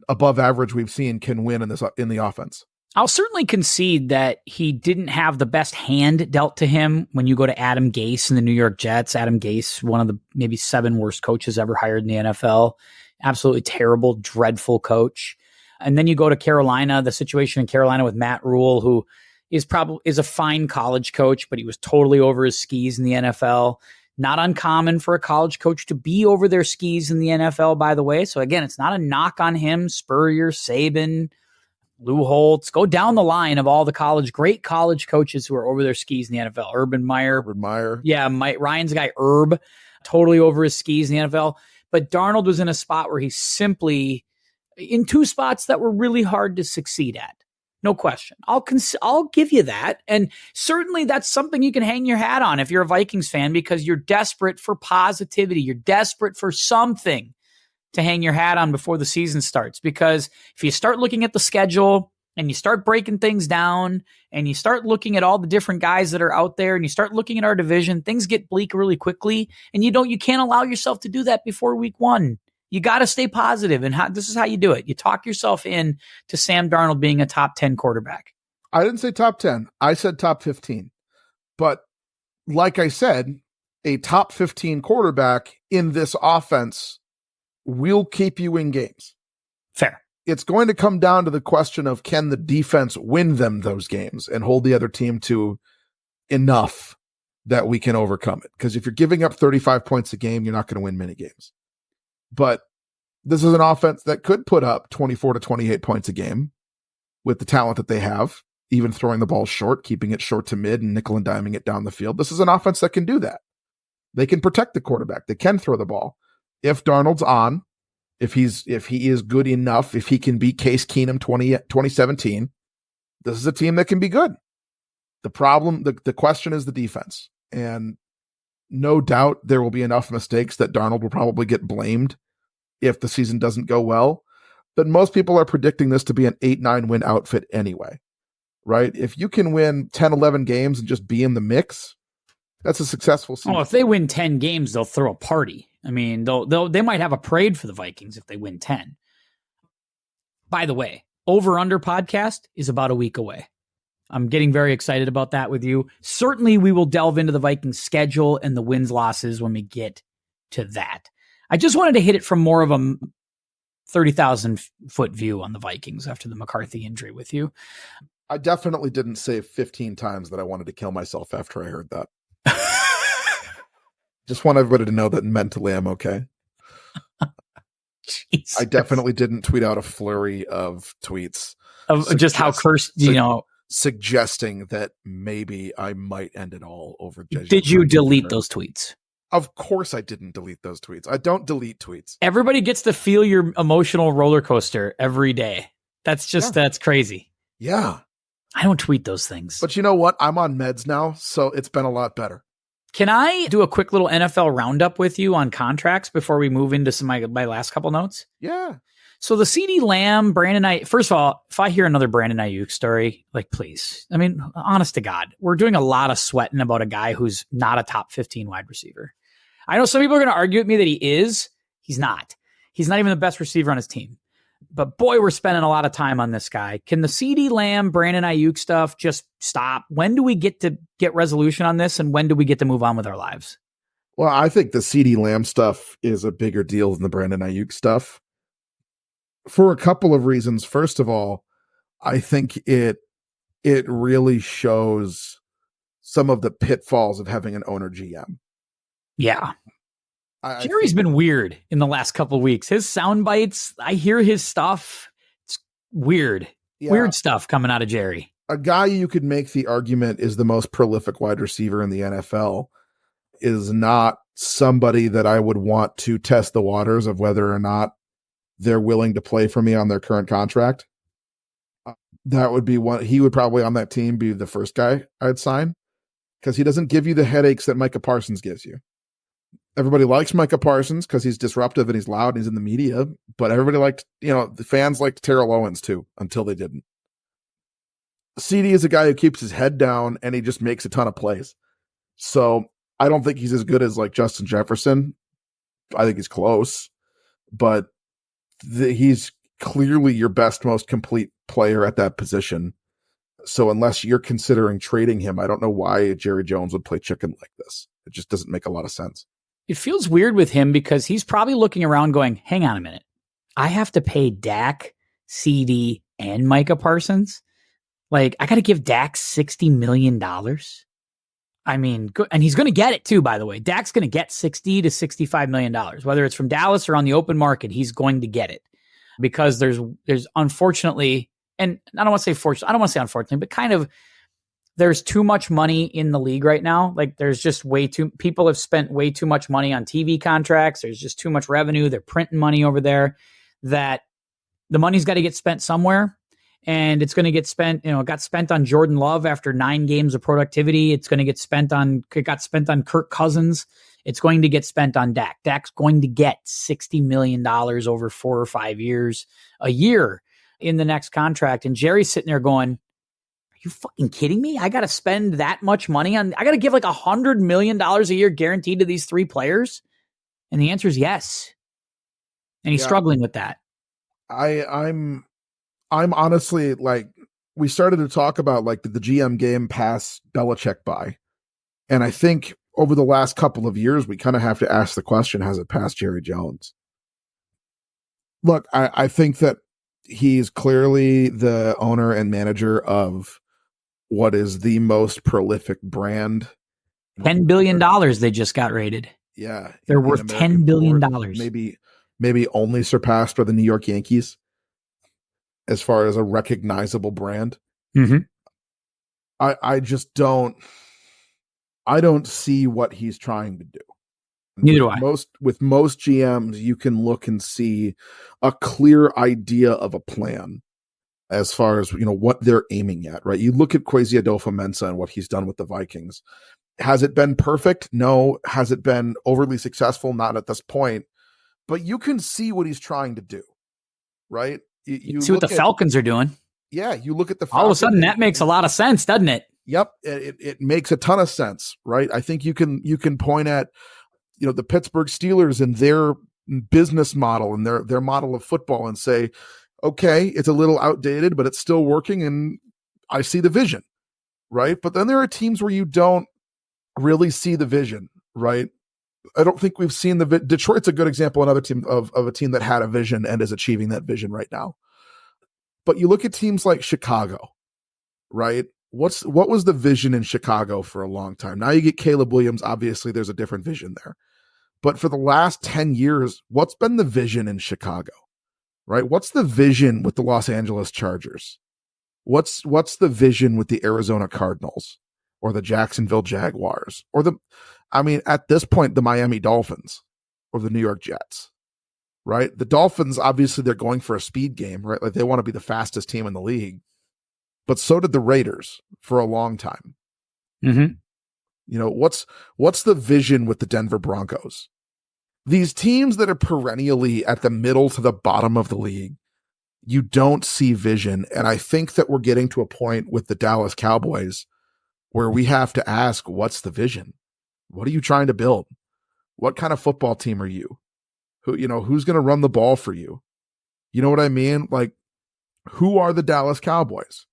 Above average we've seen can win in the offense. I'll certainly concede that he didn't have the best hand dealt to him when you go to Adam Gase and the New York Jets. Adam Gase, one of the maybe 7 worst coaches ever hired in the NFL. Absolutely terrible, dreadful coach. And then you go to Carolina, the situation in Carolina with Matt Rule, who is a fine college coach, but he was totally over his skis in the NFL. Not uncommon for a college coach to be over their skis in the NFL, by the way. So again, it's not a knock on him. Spurrier, Saban, Lou Holtz, go down the line of all the great college coaches who are over their skis in the NFL. Urban Meyer. Yeah, Ryan's guy, Herb, totally over his skis in the NFL. But Darnold was in a spot where he's simply in 2 spots that were really hard to succeed at. No question. I'll give you that. And certainly that's something you can hang your hat on if you're a Vikings fan, because you're desperate for positivity. You're desperate for something to hang your hat on before the season starts. Because if you start looking at the schedule and you start breaking things down and you start looking at all the different guys that are out there and you start looking at our division, things get bleak really quickly. And you can't allow yourself to do that before week 1. You got to stay positive, and this is how you do it. You talk yourself in to Sam Darnold being a top 10 quarterback. I didn't say top 10. I said top 15. But like I said, a top 15 quarterback in this offense will keep you in games. Fair. It's going to come down to the question of, can the defense win them those games and hold the other team to enough that we can overcome it? Because if you're giving up 35 points a game, you're not going to win many games. But this is an offense that could put up 24 to 28 points a game with the talent that they have, even throwing the ball short, keeping it short to mid and nickel and diming it down the field. This is an offense that can do that. They can protect the quarterback. They can throw the ball. If Darnold's on, if he is good enough, if he can beat Case Keenum 2017, this is a team that can be good. The question is the defense. And no doubt there will be enough mistakes that Darnold will probably get blamed if the season doesn't go well. But most people are predicting this to be an 8-9 win outfit anyway, right? If you can win 10, 11 games and just be in the mix, that's a successful season. Oh, if they win 10 games, they'll throw a party. I mean, they might have a parade for the Vikings if they win 10. By the way, Over-Under podcast is about a week away. I'm getting very excited about that with you. Certainly, we will delve into the Vikings schedule and the wins, losses when we get to that. I just wanted to hit it from more of a 30,000 foot view on the Vikings after the McCarthy injury with you. I definitely didn't say 15 times that I wanted to kill myself after I heard that. Just want everybody to know that mentally I'm okay. Jesus. I definitely didn't tweet out a flurry of tweets. Of just how cursed, suggesting that maybe I might end it all over JJ. Did you delete those tweets? Of course I didn't delete those tweets. I don't delete tweets. Everybody gets to feel your emotional roller coaster every day. That's crazy. Yeah. I don't tweet those things. But you know what? I'm on meds now, so it's been a lot better. Can I do a quick little NFL roundup with you on contracts before we move into my last couple notes? Yeah. So the CeeDee Lamb, first of all, if I hear another Brandon Ayuk story, please. I mean, honest to God, we're doing a lot of sweating about a guy who's not a top 15 wide receiver. I know some people are going to argue with me that he is. He's not. He's not even the best receiver on his team. But boy, we're spending a lot of time on this guy. Can the CeeDee Lamb, Brandon Ayuk stuff just stop? When do we get to get resolution on this, and when do we get to move on with our lives? Well, I think the CeeDee Lamb stuff is a bigger deal than the Brandon Ayuk stuff for a couple of reasons. First of all, I think it really shows some of the pitfalls of having an owner GM. Yeah. Jerry's been weird in the last couple of weeks. His sound bites, I hear his stuff. It's weird. Yeah. Weird stuff coming out of Jerry. A guy you could make the argument is the most prolific wide receiver in the NFL is not somebody that I would want to test the waters of whether or not they're willing to play for me on their current contract. That would be one. He would probably on that team be the first guy I'd sign because he doesn't give you the headaches that Micah Parsons gives you. Everybody likes Micah Parsons because he's disruptive and he's loud and he's in the media. But everybody liked, the fans liked Terrell Owens too until they didn't. CD is a guy who keeps his head down and he just makes a ton of plays. So I don't think he's as good as like Justin Jefferson. I think he's close, but he's clearly your best, most complete player at that position. So unless you're considering trading him, I don't know why Jerry Jones would play chicken like this. It just doesn't make a lot of sense. It feels weird with him because he's probably looking around going, hang on a minute. I have to pay Dak, CD, and Micah Parsons. Like, I got to give Dak $60 million. I mean, and he's going to get it too, by the way. Dak's going to get $60 to $65 million, whether it's from Dallas or on the open market. He's going to get it because there's unfortunately, and I don't want to say unfortunately, but kind of there's too much money in the league right now. Like there's just people have spent way too much money on TV contracts. There's just too much revenue. They're printing money over there that the money's got to get spent somewhere. And it's going to get spent, it got spent on Jordan Love after 9 games of productivity. It got spent on Kirk Cousins. It's going to get spent on Dak. Dak's going to get $60 million over 4 or 5 years, a year in the next contract. And Jerry's sitting there going, are you fucking kidding me? I got to spend that much money I got to give like $100 million a year guaranteed to these 3 players. And the answer is yes. And he's struggling with that. I'm honestly like, we started to talk about like, did the GM game pass Belichick by? And I think over the last couple of years, we kind of have to ask the question, has it passed Jerry Jones? Look, I think that he's clearly the owner and manager of what is the most prolific brand. $10 billion they just got rated. Yeah. They're worth $10 billion. Maybe only surpassed by the New York Yankees as far as a recognizable brand. Mm-hmm. I just don't see what he's trying to do. Neither do I. With most GMs, you can look and see a clear idea of a plan as far as, what they're aiming at, right? You look at Kwesi Adolfo-Mensah and what he's done with the Vikings. Has it been perfect? No. Has it been overly successful? Not at this point. But you can see what he's trying to do, right? You see what the Falcons are doing. Yeah, you look at the Falcons. All of a sudden, that makes a lot of sense, doesn't it? Yep, it makes a ton of sense, right? I think you can point at the Pittsburgh Steelers and their business model and their model of football and say, okay, it's a little outdated, but it's still working, and I see the vision, right? But then there are teams where you don't really see the vision, right? I don't think we've seen Detroit's a good example, another team of a team that had a vision and is achieving that vision right now. But you look at teams like Chicago, right? What was the vision in Chicago for a long time? Now you get Caleb Williams. Obviously, there's a different vision there. But for the last 10 years, what's been the vision in Chicago, right? What's the vision with the Los Angeles Chargers? What's the vision with the Arizona Cardinals or the Jacksonville Jaguars or at this point, the Miami Dolphins or the New York Jets, right? The Dolphins, obviously, they're going for a speed game, right? Like they want to be the fastest team in the league. But so did the Raiders for a long time. Mm-hmm. What's the vision with the Denver Broncos? These teams that are perennially at the middle to the bottom of the league, you don't see vision. And I think that we're getting to a point with the Dallas Cowboys where we have to ask, what's the vision? What are you trying to build? What kind of football team are you? Who's going to run the ball for you? You know what I mean? Like, who are the Dallas Cowboys?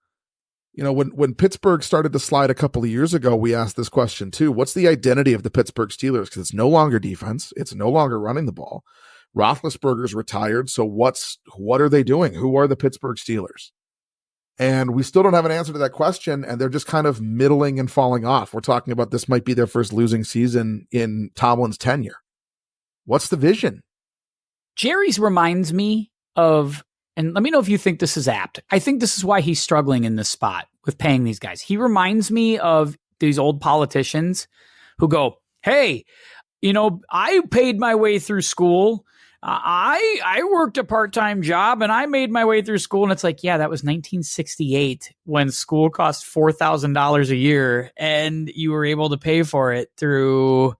When Pittsburgh started to slide a couple of years ago, we asked this question too. What's the identity of the Pittsburgh Steelers? Because it's no longer defense. It's no longer running the ball. Roethlisberger's retired. So what are they doing? Who are the Pittsburgh Steelers? And we still don't have an answer to that question. And they're just kind of middling and falling off. We're talking about this might be their first losing season in Tomlin's tenure. What's the vision? Jerry's reminds me of, and let me know if you think this is apt. I think this is why he's struggling in this spot with paying these guys. He reminds me of these old politicians who go, hey, I paid my way through school. I worked a part-time job and I made my way through school. And it's like, yeah, that was 1968 when school cost $4,000 a year and you were able to pay for it through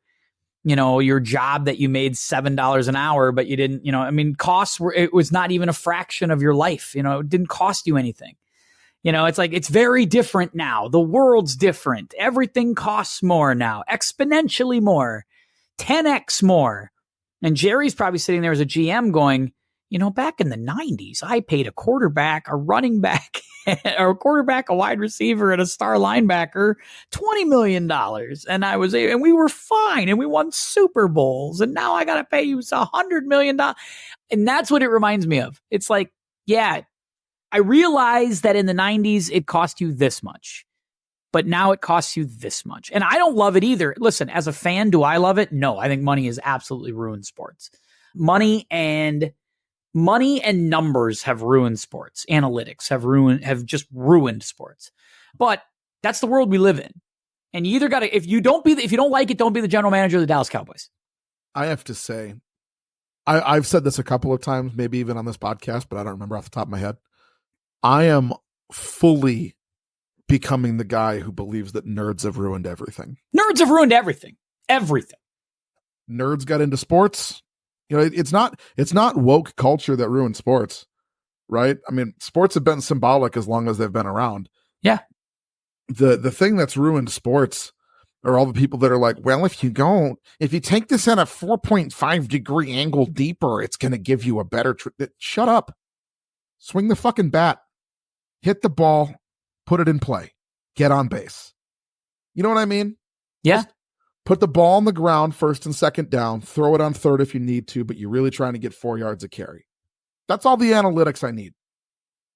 your job that you made $7 an hour, but you didn't, costs it was not even a fraction of your life. It didn't cost you anything. It's like, it's very different now. The world's different. Everything costs more now, exponentially more, 10x more. And Jerry's probably sitting there as a GM going, back in the 90s, I paid a quarterback, a running back, or a quarterback, a wide receiver, and a star linebacker $20 million. And we were fine, and we won Super Bowls. And now I got to pay you $100 million. And that's what it reminds me of. It's like, yeah, I realize that in the 90s, it cost you this much. But now it costs you this much. And I don't love it either. Listen, as a fan, do I love it? No, I think money has absolutely ruined sports. Money and numbers have ruined sports. Analytics have just ruined sports. But that's the world we live in. And you either got to, if you don't like it, don't be the general manager of the Dallas Cowboys. I have to say, I've said this a couple of times, maybe even on this podcast, but I don't remember off the top of my head. I am fully becoming the guy who believes that nerds have ruined everything. Nerds have ruined everything. Everything. Nerds got into sports. It's not woke culture that ruined sports, right? I mean, sports have been symbolic as long as they've been around. Yeah. The thing that's ruined sports are all the people that are like, well, if you take this at a 4.5 degree angle deeper, it's going to give you a better. Shut up. Swing the fucking bat. Hit the ball. Put it in play. Get on base. You know what I mean? Yeah. Just put the ball on the ground, first and second down. Throw it on third if you need to, but you're really trying to get 4 yards of carry. That's all the analytics I need,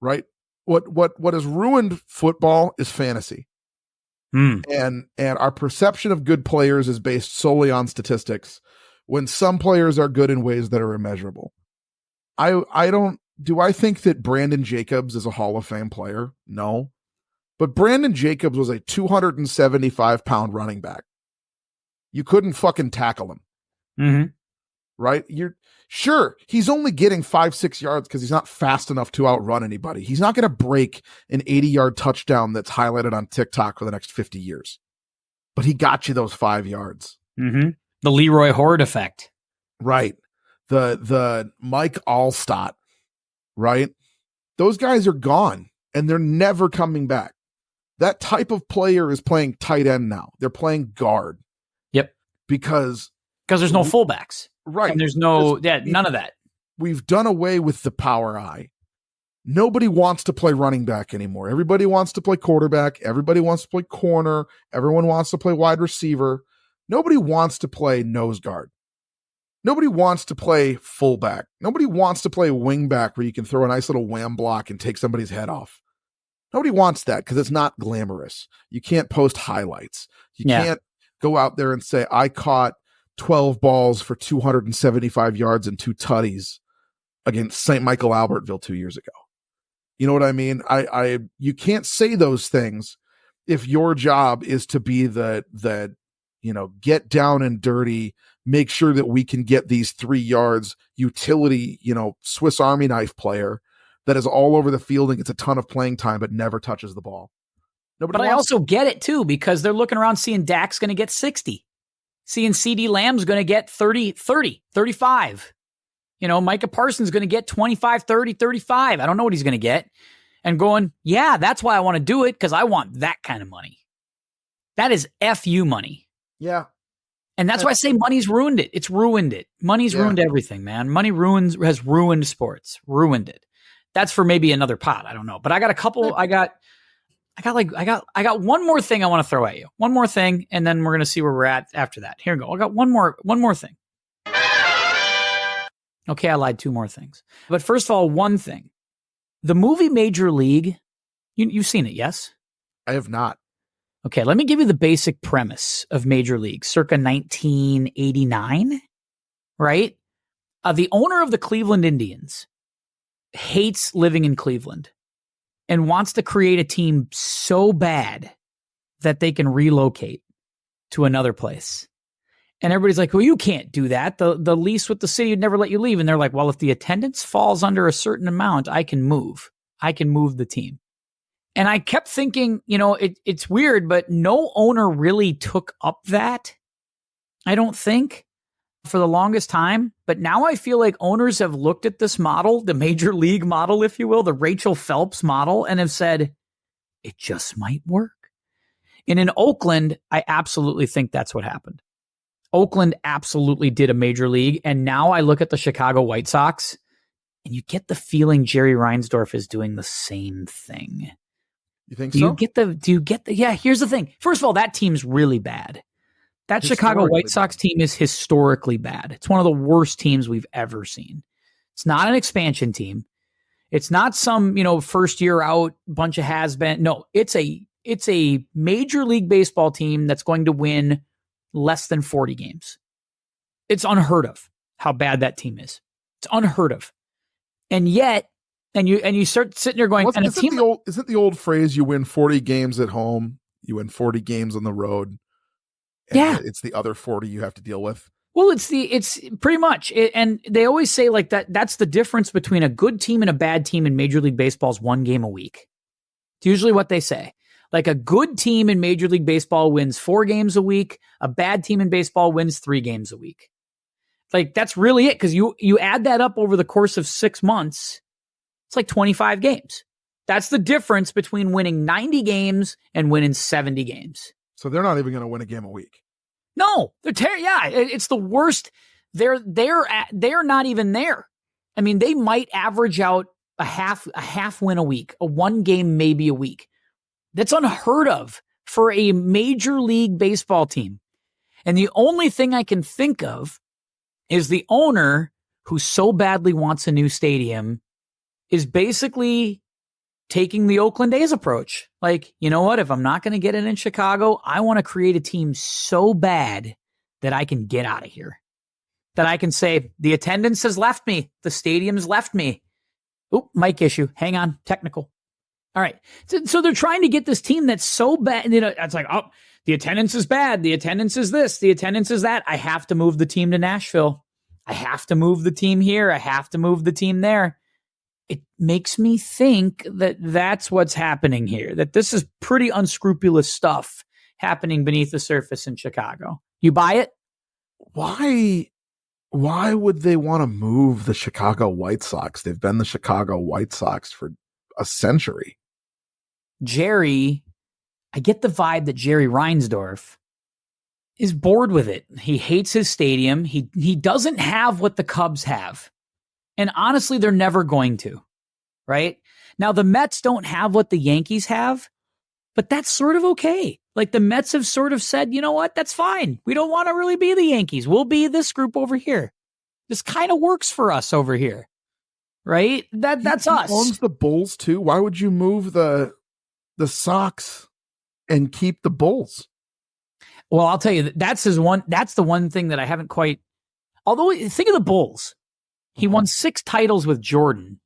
right? What has ruined football is fantasy. And our perception of good players is based solely on statistics when some players are good in ways that are immeasurable. Do I think that Brandon Jacobs is a Hall of Fame player? No. But Brandon Jacobs was a 275-pound running back. You couldn't fucking tackle him. Mm-hmm. Right? He's only getting 5-6 yards because he's not fast enough to outrun anybody. He's not going to break an 80-yard touchdown that's highlighted on TikTok for the next 50 years. But he got you those 5 yards. Mm-hmm. The Leroy Horde effect. Right. The Mike Allstott. Right? Those guys are gone and they're never coming back. That type of player is playing tight end now. They're playing guard. Yep. Because there's no fullbacks. Right. And there's none of that. We've done away with the power eye. Nobody wants to play running back anymore. Everybody wants to play quarterback. Everybody wants to play corner. Everyone wants to play wide receiver. Nobody wants to play nose guard. Nobody wants to play fullback. Nobody wants to play wingback where you can throw a nice little wham block and take somebody's head off. Nobody wants that because it's not glamorous. You can't post highlights. You can't go out there and say, I caught 12 balls for 275 yards and 2 tutties against St. Michael Albertville 2 years ago. You know what I mean? You can't say those things if your job is to be the get down and dirty, make sure that we can get these 3 yards utility, Swiss Army knife player that is all over the field and gets a ton of playing time, but never touches the ball. But I also get it too, because they're looking around seeing Dak's going to get 60, seeing CD Lamb's going to get 30, 35. Micah Parsons going to get 25, 30, 35. I don't know what he's going to get. And going, yeah, that's why I want to do it, because I want that kind of money. That is FU money. Yeah. And that's why I say money's ruined it. It's ruined it. Money's ruined everything, man. Money has ruined sports. Ruined it. That's for maybe another pot. I don't know. But I got a couple. I got one more thing I want to throw at you. One more thing, and then we're gonna see where we're at after that. Here we go. I got one more thing. Okay, I lied. 2 more things. But first of all, one thing. The movie Major League, you've seen it, yes? I have not. Okay, let me give you the basic premise of Major League, circa 1989, right? The owner of the Cleveland Indians hates living in Cleveland and wants to create a team so bad that they can relocate to another place. And everybody's like, well, you can't do that. The lease with the city would never let you leave. And they're like, well, if the attendance falls under a certain amount, I can move. I can move the team. And I kept thinking, it's weird, but no owner really took up that I don't think, for the longest time. But now I feel like owners have looked at this model, the major league model, if you will, the Rachel Phelps model, and have said, it just might work. And in Oakland, I absolutely think that's what happened. Oakland absolutely did a major league. And now I look at the Chicago White Sox and you get the feeling Jerry Reinsdorf is doing the same thing. You think do so? Do you get the, yeah, here's the thing. First of all, that team's really bad. That Chicago White Sox team is historically bad. It's one of the worst teams we've ever seen. It's not an expansion team. It's not some, first year out bunch of has-been. No, it's a major league baseball team that's going to win less than 40 games. It's unheard of how bad that team is. It's unheard of. And yet, and you start sitting there going, isn't the old phrase, you win 40 games at home, you win 40 games on the road. Yeah. It's the other 40 you have to deal with. Well, it's pretty much it, and they always say like that's the difference between a good team and a bad team in Major League Baseball is 1 game a week. It's usually what they say. Like a good team in Major League Baseball wins 4 games a week. A bad team in baseball wins 3 games a week. Like that's really it. Cause you add that up over the course of 6 months, it's like 25 games. That's the difference between winning 90 games and winning 70 games. So they're not even going to win a game a week. No, they're it's the worst. They're not even there. I mean, they might average out a half win a week, a 1 game maybe a week. That's unheard of for a major league baseball team. And the only thing I can think of is the owner who so badly wants a new stadium is basically taking the Oakland A's approach. Like, you know what? If I'm not going to get it in Chicago, I want to create a team so bad that I can get out of here. That I can say, the attendance has left me. The stadium's left me. Oh, mic issue. Hang on. Technical. All right. So they're trying to get this team that's so bad. It's like, oh, the attendance is bad. The attendance is this. The attendance is that. I have to move the team to Nashville. I have to move the team here. I have to move the team there. It makes me think that that's what's happening here, that this is pretty unscrupulous stuff happening beneath the surface in Chicago. You buy it? Why would they want to move the Chicago White Sox? They've been the Chicago White Sox for a century. Jerry, I get the vibe that Jerry Reinsdorf is bored with it. He hates his stadium. He doesn't have what the Cubs have. And honestly, they're never going to, right? Now, the Mets don't have what the Yankees have, but that's sort of okay. Like the Mets have sort of said, you know what? That's fine. We don't want to really be the Yankees. We'll be this group over here. This kind of works for us over here, right? That's us. He owns the Bulls too. Why would you move the Sox and keep the Bulls? Well, I'll tell you, that's the one thing that I haven't quite, although think of the Bulls. He won 6 titles with Jordan.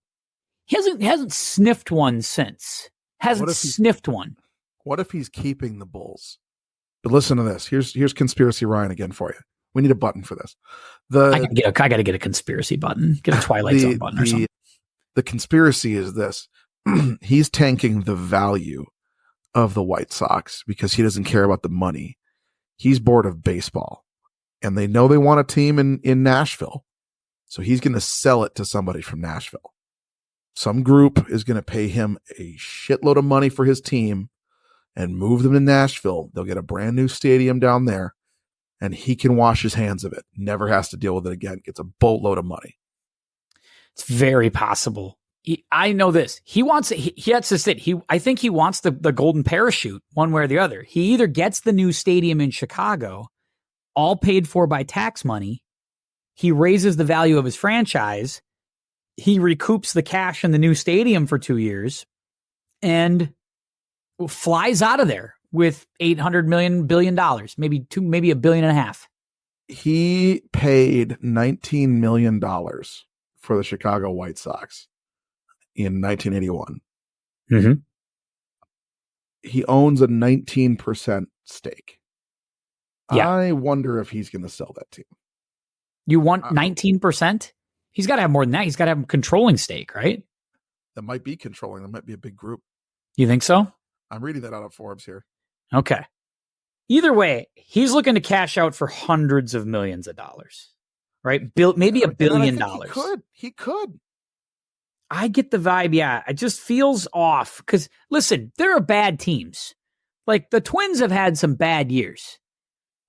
He hasn't sniffed one since. Hasn't sniffed one. What if he's keeping the Bulls? But listen to this. Here's Conspiracy Ryan again for you. We need a button for this. I gotta get a conspiracy button. Get a Twilight Zone button or something. The conspiracy is this. He's tanking the value of the White Sox because he doesn't care about the money. He's bored of baseball. And they know they want a team in Nashville. So he's going to sell it to somebody from Nashville. Some group is going to pay him a shitload of money for his team and move them to Nashville. They'll get a brand new stadium down there and he can wash his hands of it. Never has to deal with it again. Gets a boatload of money. It's very possible. I know this. He wants it. He has to sit. I think he wants the golden parachute one way or the other. He either gets the new stadium in Chicago, all paid for by tax money. He raises the value of his franchise. He recoups the cash in the new stadium for 2 years and flies out of there with $800 billion, maybe $1.5 billion. He paid $19 million for the Chicago White Sox in 1981. Mm-hmm. He owns a 19% stake. Yeah. I wonder if he's going to sell that team. You want 19%? He's got to have more than that. He's got to have a controlling stake, right? That might be controlling. That might be a big group. You think so? I'm reading that out of Forbes here. Okay. Either way, he's looking to cash out for hundreds of millions of dollars, right? Maybe $1 billion. He could. I get the vibe. Yeah, it just feels off because listen, there are bad teams. Like the Twins have had some bad years.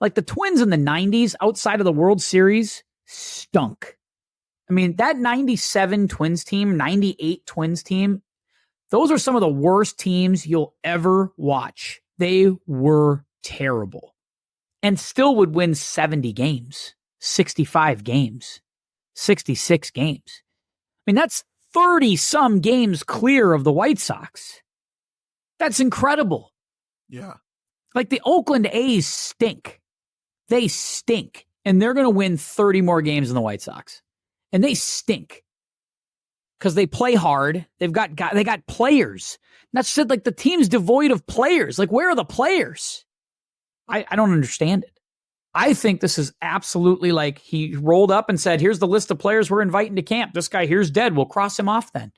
Like the Twins in the 90s outside of the World Series stunk. I mean, that 97 Twins team, 98 Twins team, those are some of the worst teams you'll ever watch. They were terrible and still would win 70 games, 65 games, 66 games. I mean, that's 30 some games clear of the White Sox. That's incredible. Yeah. Like the Oakland A's stink. They stink. And they're going to win 30 more games than the White Sox. And they stink. Because they play hard. They got players. That's just like the team's devoid of players. Like, where are the players? I don't understand it. I think this is absolutely like he rolled up and said, here's the list of players we're inviting to camp. This guy here's dead. We'll cross him off then.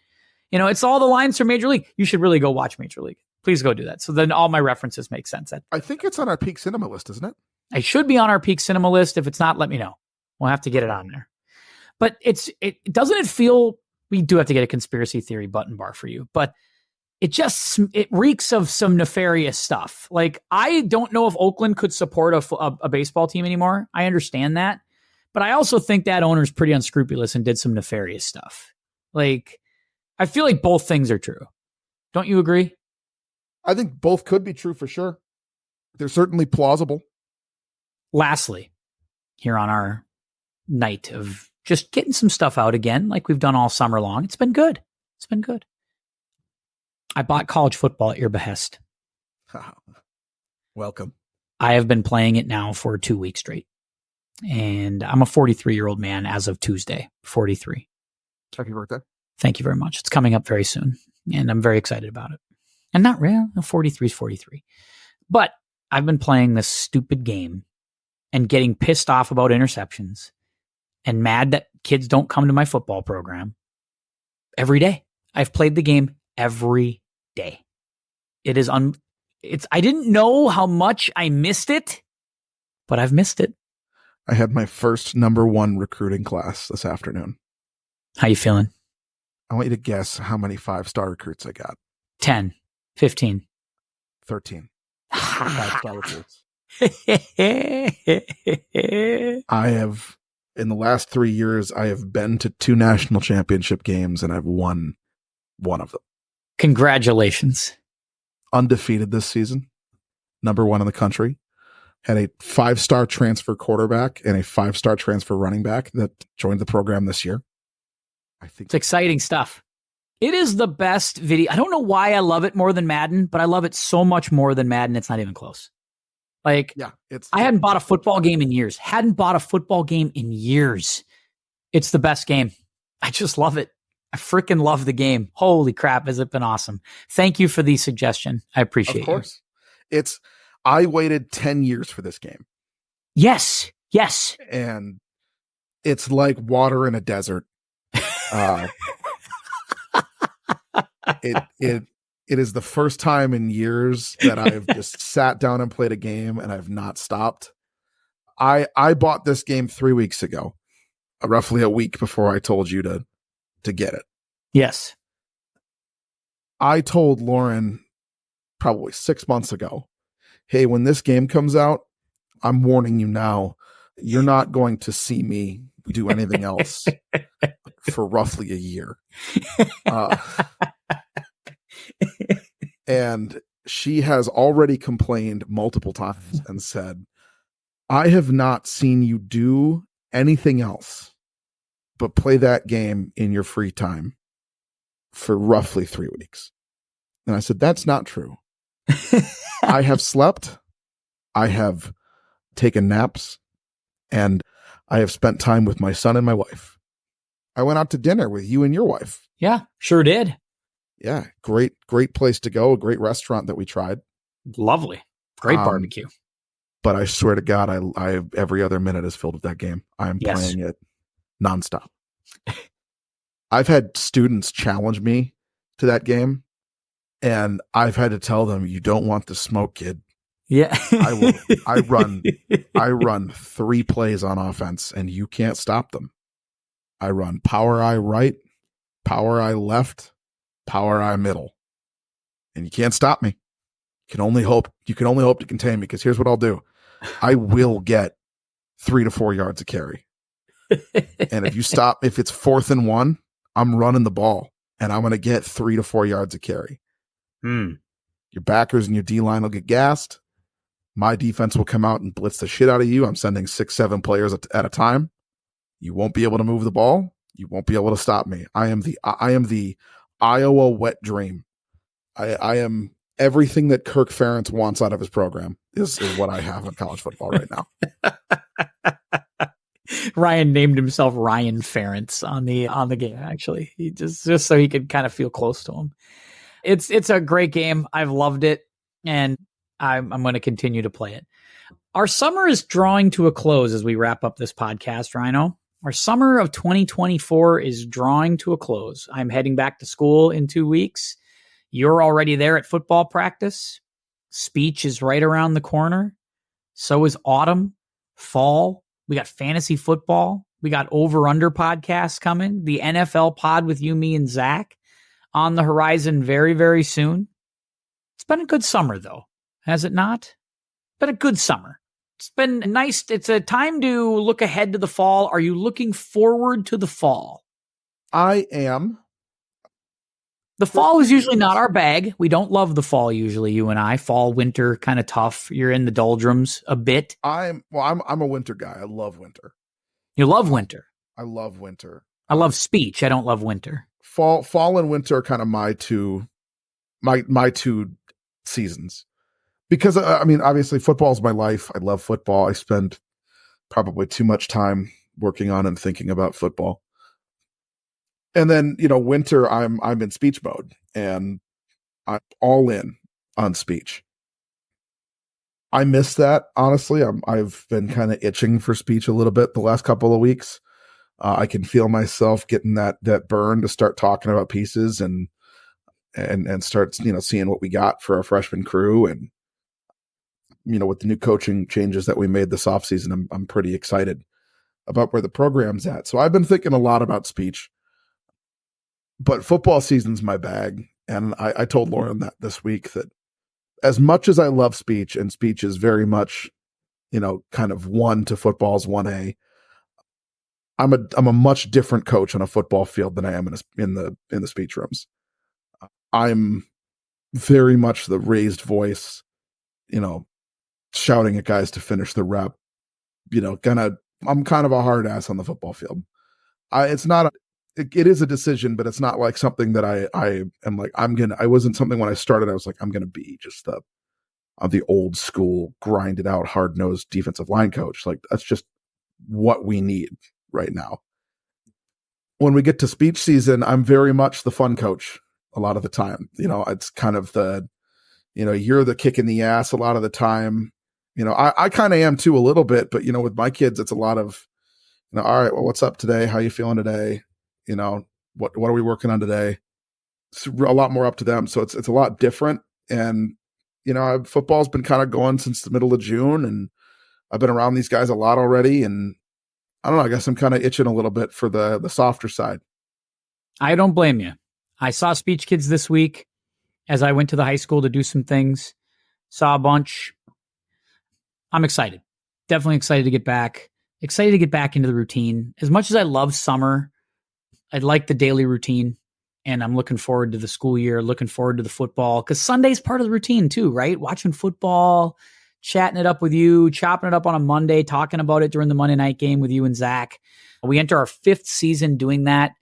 You know, it's all the lines from Major League. You should really go watch Major League. Please go do that. So then all my references make sense. I think it's on our peak cinema list, isn't it? I should be on our peak cinema list. If it's not, let me know. We'll have to get it on there. But doesn't it feel, we do have to get a conspiracy theory button bar for you, but it reeks of some nefarious stuff. Like, I don't know if Oakland could support a baseball team anymore. I understand that. But I also think that owner's pretty unscrupulous and did some nefarious stuff. Like, I feel like both things are true. Don't you agree? I think both could be true for sure. They're certainly plausible. Lastly, here on our night of just getting some stuff out again, like we've done all summer long, it's been good. It's been good. I bought college football at your behest. Welcome. I have been playing it now for 2 weeks straight. And I'm a 43-year-old man as of Tuesday, 43. Happy birthday. Thank you very much. It's coming up very soon. And I'm very excited about it. And not real, 43 is 43. But I've been playing this stupid game and getting pissed off about interceptions and mad that kids don't come to my football program every day. I've played the game every day. I didn't know how much I missed it, but I've missed it. I had my first number 1 recruiting class this afternoon. How you feeling? I want you to guess how many 5-star recruits I got. 10, 15. 13. 5-star recruits. I have, in the last 3 years, I have been to 2 national championship games and I've won one of them. Congratulations. Undefeated this season. Number 1 in the country. Had a 5-star transfer quarterback and a 5-star transfer running back that joined the program this year. I think it's exciting stuff. It is the best video. I don't know why I love it more than Madden, but I love it so much more than Madden. It's not even close. Like, yeah, I hadn't bought a football game in years. It's the best game. I just love it. I freaking love the game. Holy crap, has it been awesome. Thank you for the suggestion. I appreciate it. Of course. I waited 10 years for this game. Yes. And it's like water in a desert. It is the first time in years that I've just sat down and played a game and I've not stopped. I bought this game 3 weeks ago, roughly a week before I told you to get it. Yes. I told Lauren probably 6 months ago, hey, when this game comes out, I'm warning you now, you're not going to see me do anything else for roughly a year. And she has already complained multiple times and said, I have not seen you do anything else but play that game in your free time for roughly 3 weeks. And I said, that's not true. I have slept. I have taken naps, and I have spent time with my son and my wife. I went out to dinner with you and your wife. Yeah, sure did. Yeah, great place to go. A great restaurant that we tried. Lovely. Great barbecue. But I swear to God, I every other minute is filled with that game. I'm playing it nonstop. I've had students challenge me to that game, and I've had to tell them, you don't want the smoke, kid. Yeah. I run 3 plays on offense and you can't stop them. I run power eye right, power eye left, power eye middle. And you can't stop me. You can only hope to contain me, because here's what I'll do. I will get 3 to 4 yards of carry. And if it's 4th and 1, I'm running the ball and I'm going to get 3 to 4 yards of carry. Your backers and your D-line will get gassed. My defense will come out and blitz the shit out of you. I'm sending 6-7 players at a time. You won't be able to move the ball. You won't be able to stop me. I am the Iowa wet dream. I am everything that Kirk Ferentz wants out of his program is what I have in college football right now. Ryan named himself Ryan Ferentz on the game. Actually, he just so he could kind of feel close to him. It's a great game. I've loved it, and I'm going to continue to play it. Our summer is drawing to a close as we wrap up this podcast, Ryno. Our summer of 2024 is drawing to a close. I'm heading back to school in 2 weeks. You're already there at football practice. Speech is right around the corner. So is autumn, fall. We got fantasy football. We got over-under podcasts coming. The NFL pod with you, me, and Zach on the horizon very, very soon. It's been a good summer, though, has it not? Been a good summer. It's been nice. It's a time to look ahead to the fall. Are you looking forward to the fall? I am. The fall is usually not our bag. We don't love the fall usually, you and I. Fall, winter, kind of tough. You're in the doldrums a bit. I'm a winter guy. I love winter. You love winter. I love winter. I love speech. I don't love winter. Fall and winter are kind of my two seasons. Because obviously football is my life. I love football. I spend probably too much time working on and thinking about football. And then, winter, I'm in speech mode and I'm all in on speech. I miss that, honestly. I've been kind of itching for speech a little bit the last couple of weeks. I can feel myself getting that burn to start talking about pieces and start, seeing what we got for our freshman crew. And, with the new coaching changes that we made this offseason, I'm pretty excited about where the program's at. So I've been thinking a lot about speech. But football season's my bag. And I told Lauren that this week, that as much as I love speech, and speech is very much, kind of 1 to football's 1A, I'm a much different coach on a football field than I am in the speech rooms. I'm very much the raised voice, shouting at guys to finish the rep. I'm kind of a hard ass on the football field. It is a decision, but it's not like something that I am like, I wasn't something when I started, I was like, I'm going to be just the old school, grinded out, hard-nosed defensive line coach. Like, that's just what we need right now. When we get to speech season, I'm very much the fun coach a lot of the time. It's kind of you're the kick in the ass a lot of the time. I kind of am too a little bit, but with my kids, it's a lot of, all right, well, what's up today? How you feeling today? What are we working on today? It's a lot more up to them. So it's a lot different. And, football's been kind of going since the middle of June, and I've been around these guys a lot already. And I don't know, I guess I'm kind of itching a little bit for the softer side. I don't blame you. I saw Speech Kids this week as I went to the high school to do some things, saw a bunch. I'm excited. Definitely excited to get back. Excited to get back into the routine. As much as I love summer, I like the daily routine, and I'm looking forward to the school year, looking forward to the football, because Sunday's part of the routine too, right? Watching football, chatting it up with you, chopping it up on a Monday, talking about it during the Monday night game with you and Zach. We enter our 5th season doing that.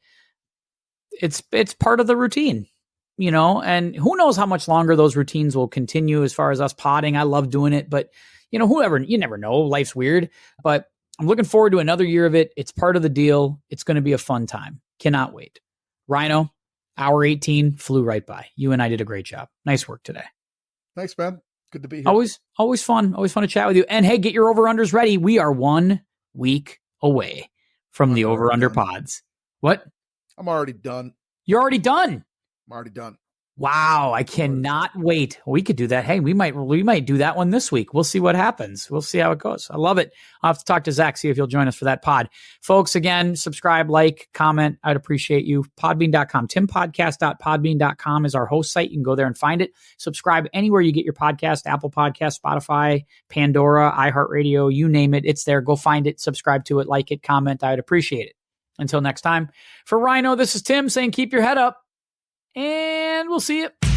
It's part of the routine, and who knows how much longer those routines will continue as far as us potting. I love doing it, but you never know. Life's weird, but I'm looking forward to another year of it. It's part of the deal. It's going to be a fun time. Cannot wait. Ryno, hour 18 flew right by. You and I did a great job. Nice work today. Thanks, man. Good to be here. Always fun. Always fun to chat with you. And hey, get your over-unders ready. We are 1 week away from the over-under pods. What? I'm already done. You're already done? I'm already done. Wow, I cannot wait. We could do that. Hey, we might do that one this week. We'll see what happens. We'll see how it goes. I love it. I'll have to talk to Zach, see if he'll join us for that pod. Folks, again, subscribe, like, comment. I'd appreciate you. Podbean.com. timpodcast.podbean.com is our host site. You can go there and find it. Subscribe anywhere you get your podcast, Apple Podcast, Spotify, Pandora, iHeartRadio, you name it. It's there. Go find it, subscribe to it, like it, comment. I'd appreciate it. Until next time, for Ryno, this is Tim saying keep your head up. And we'll see you.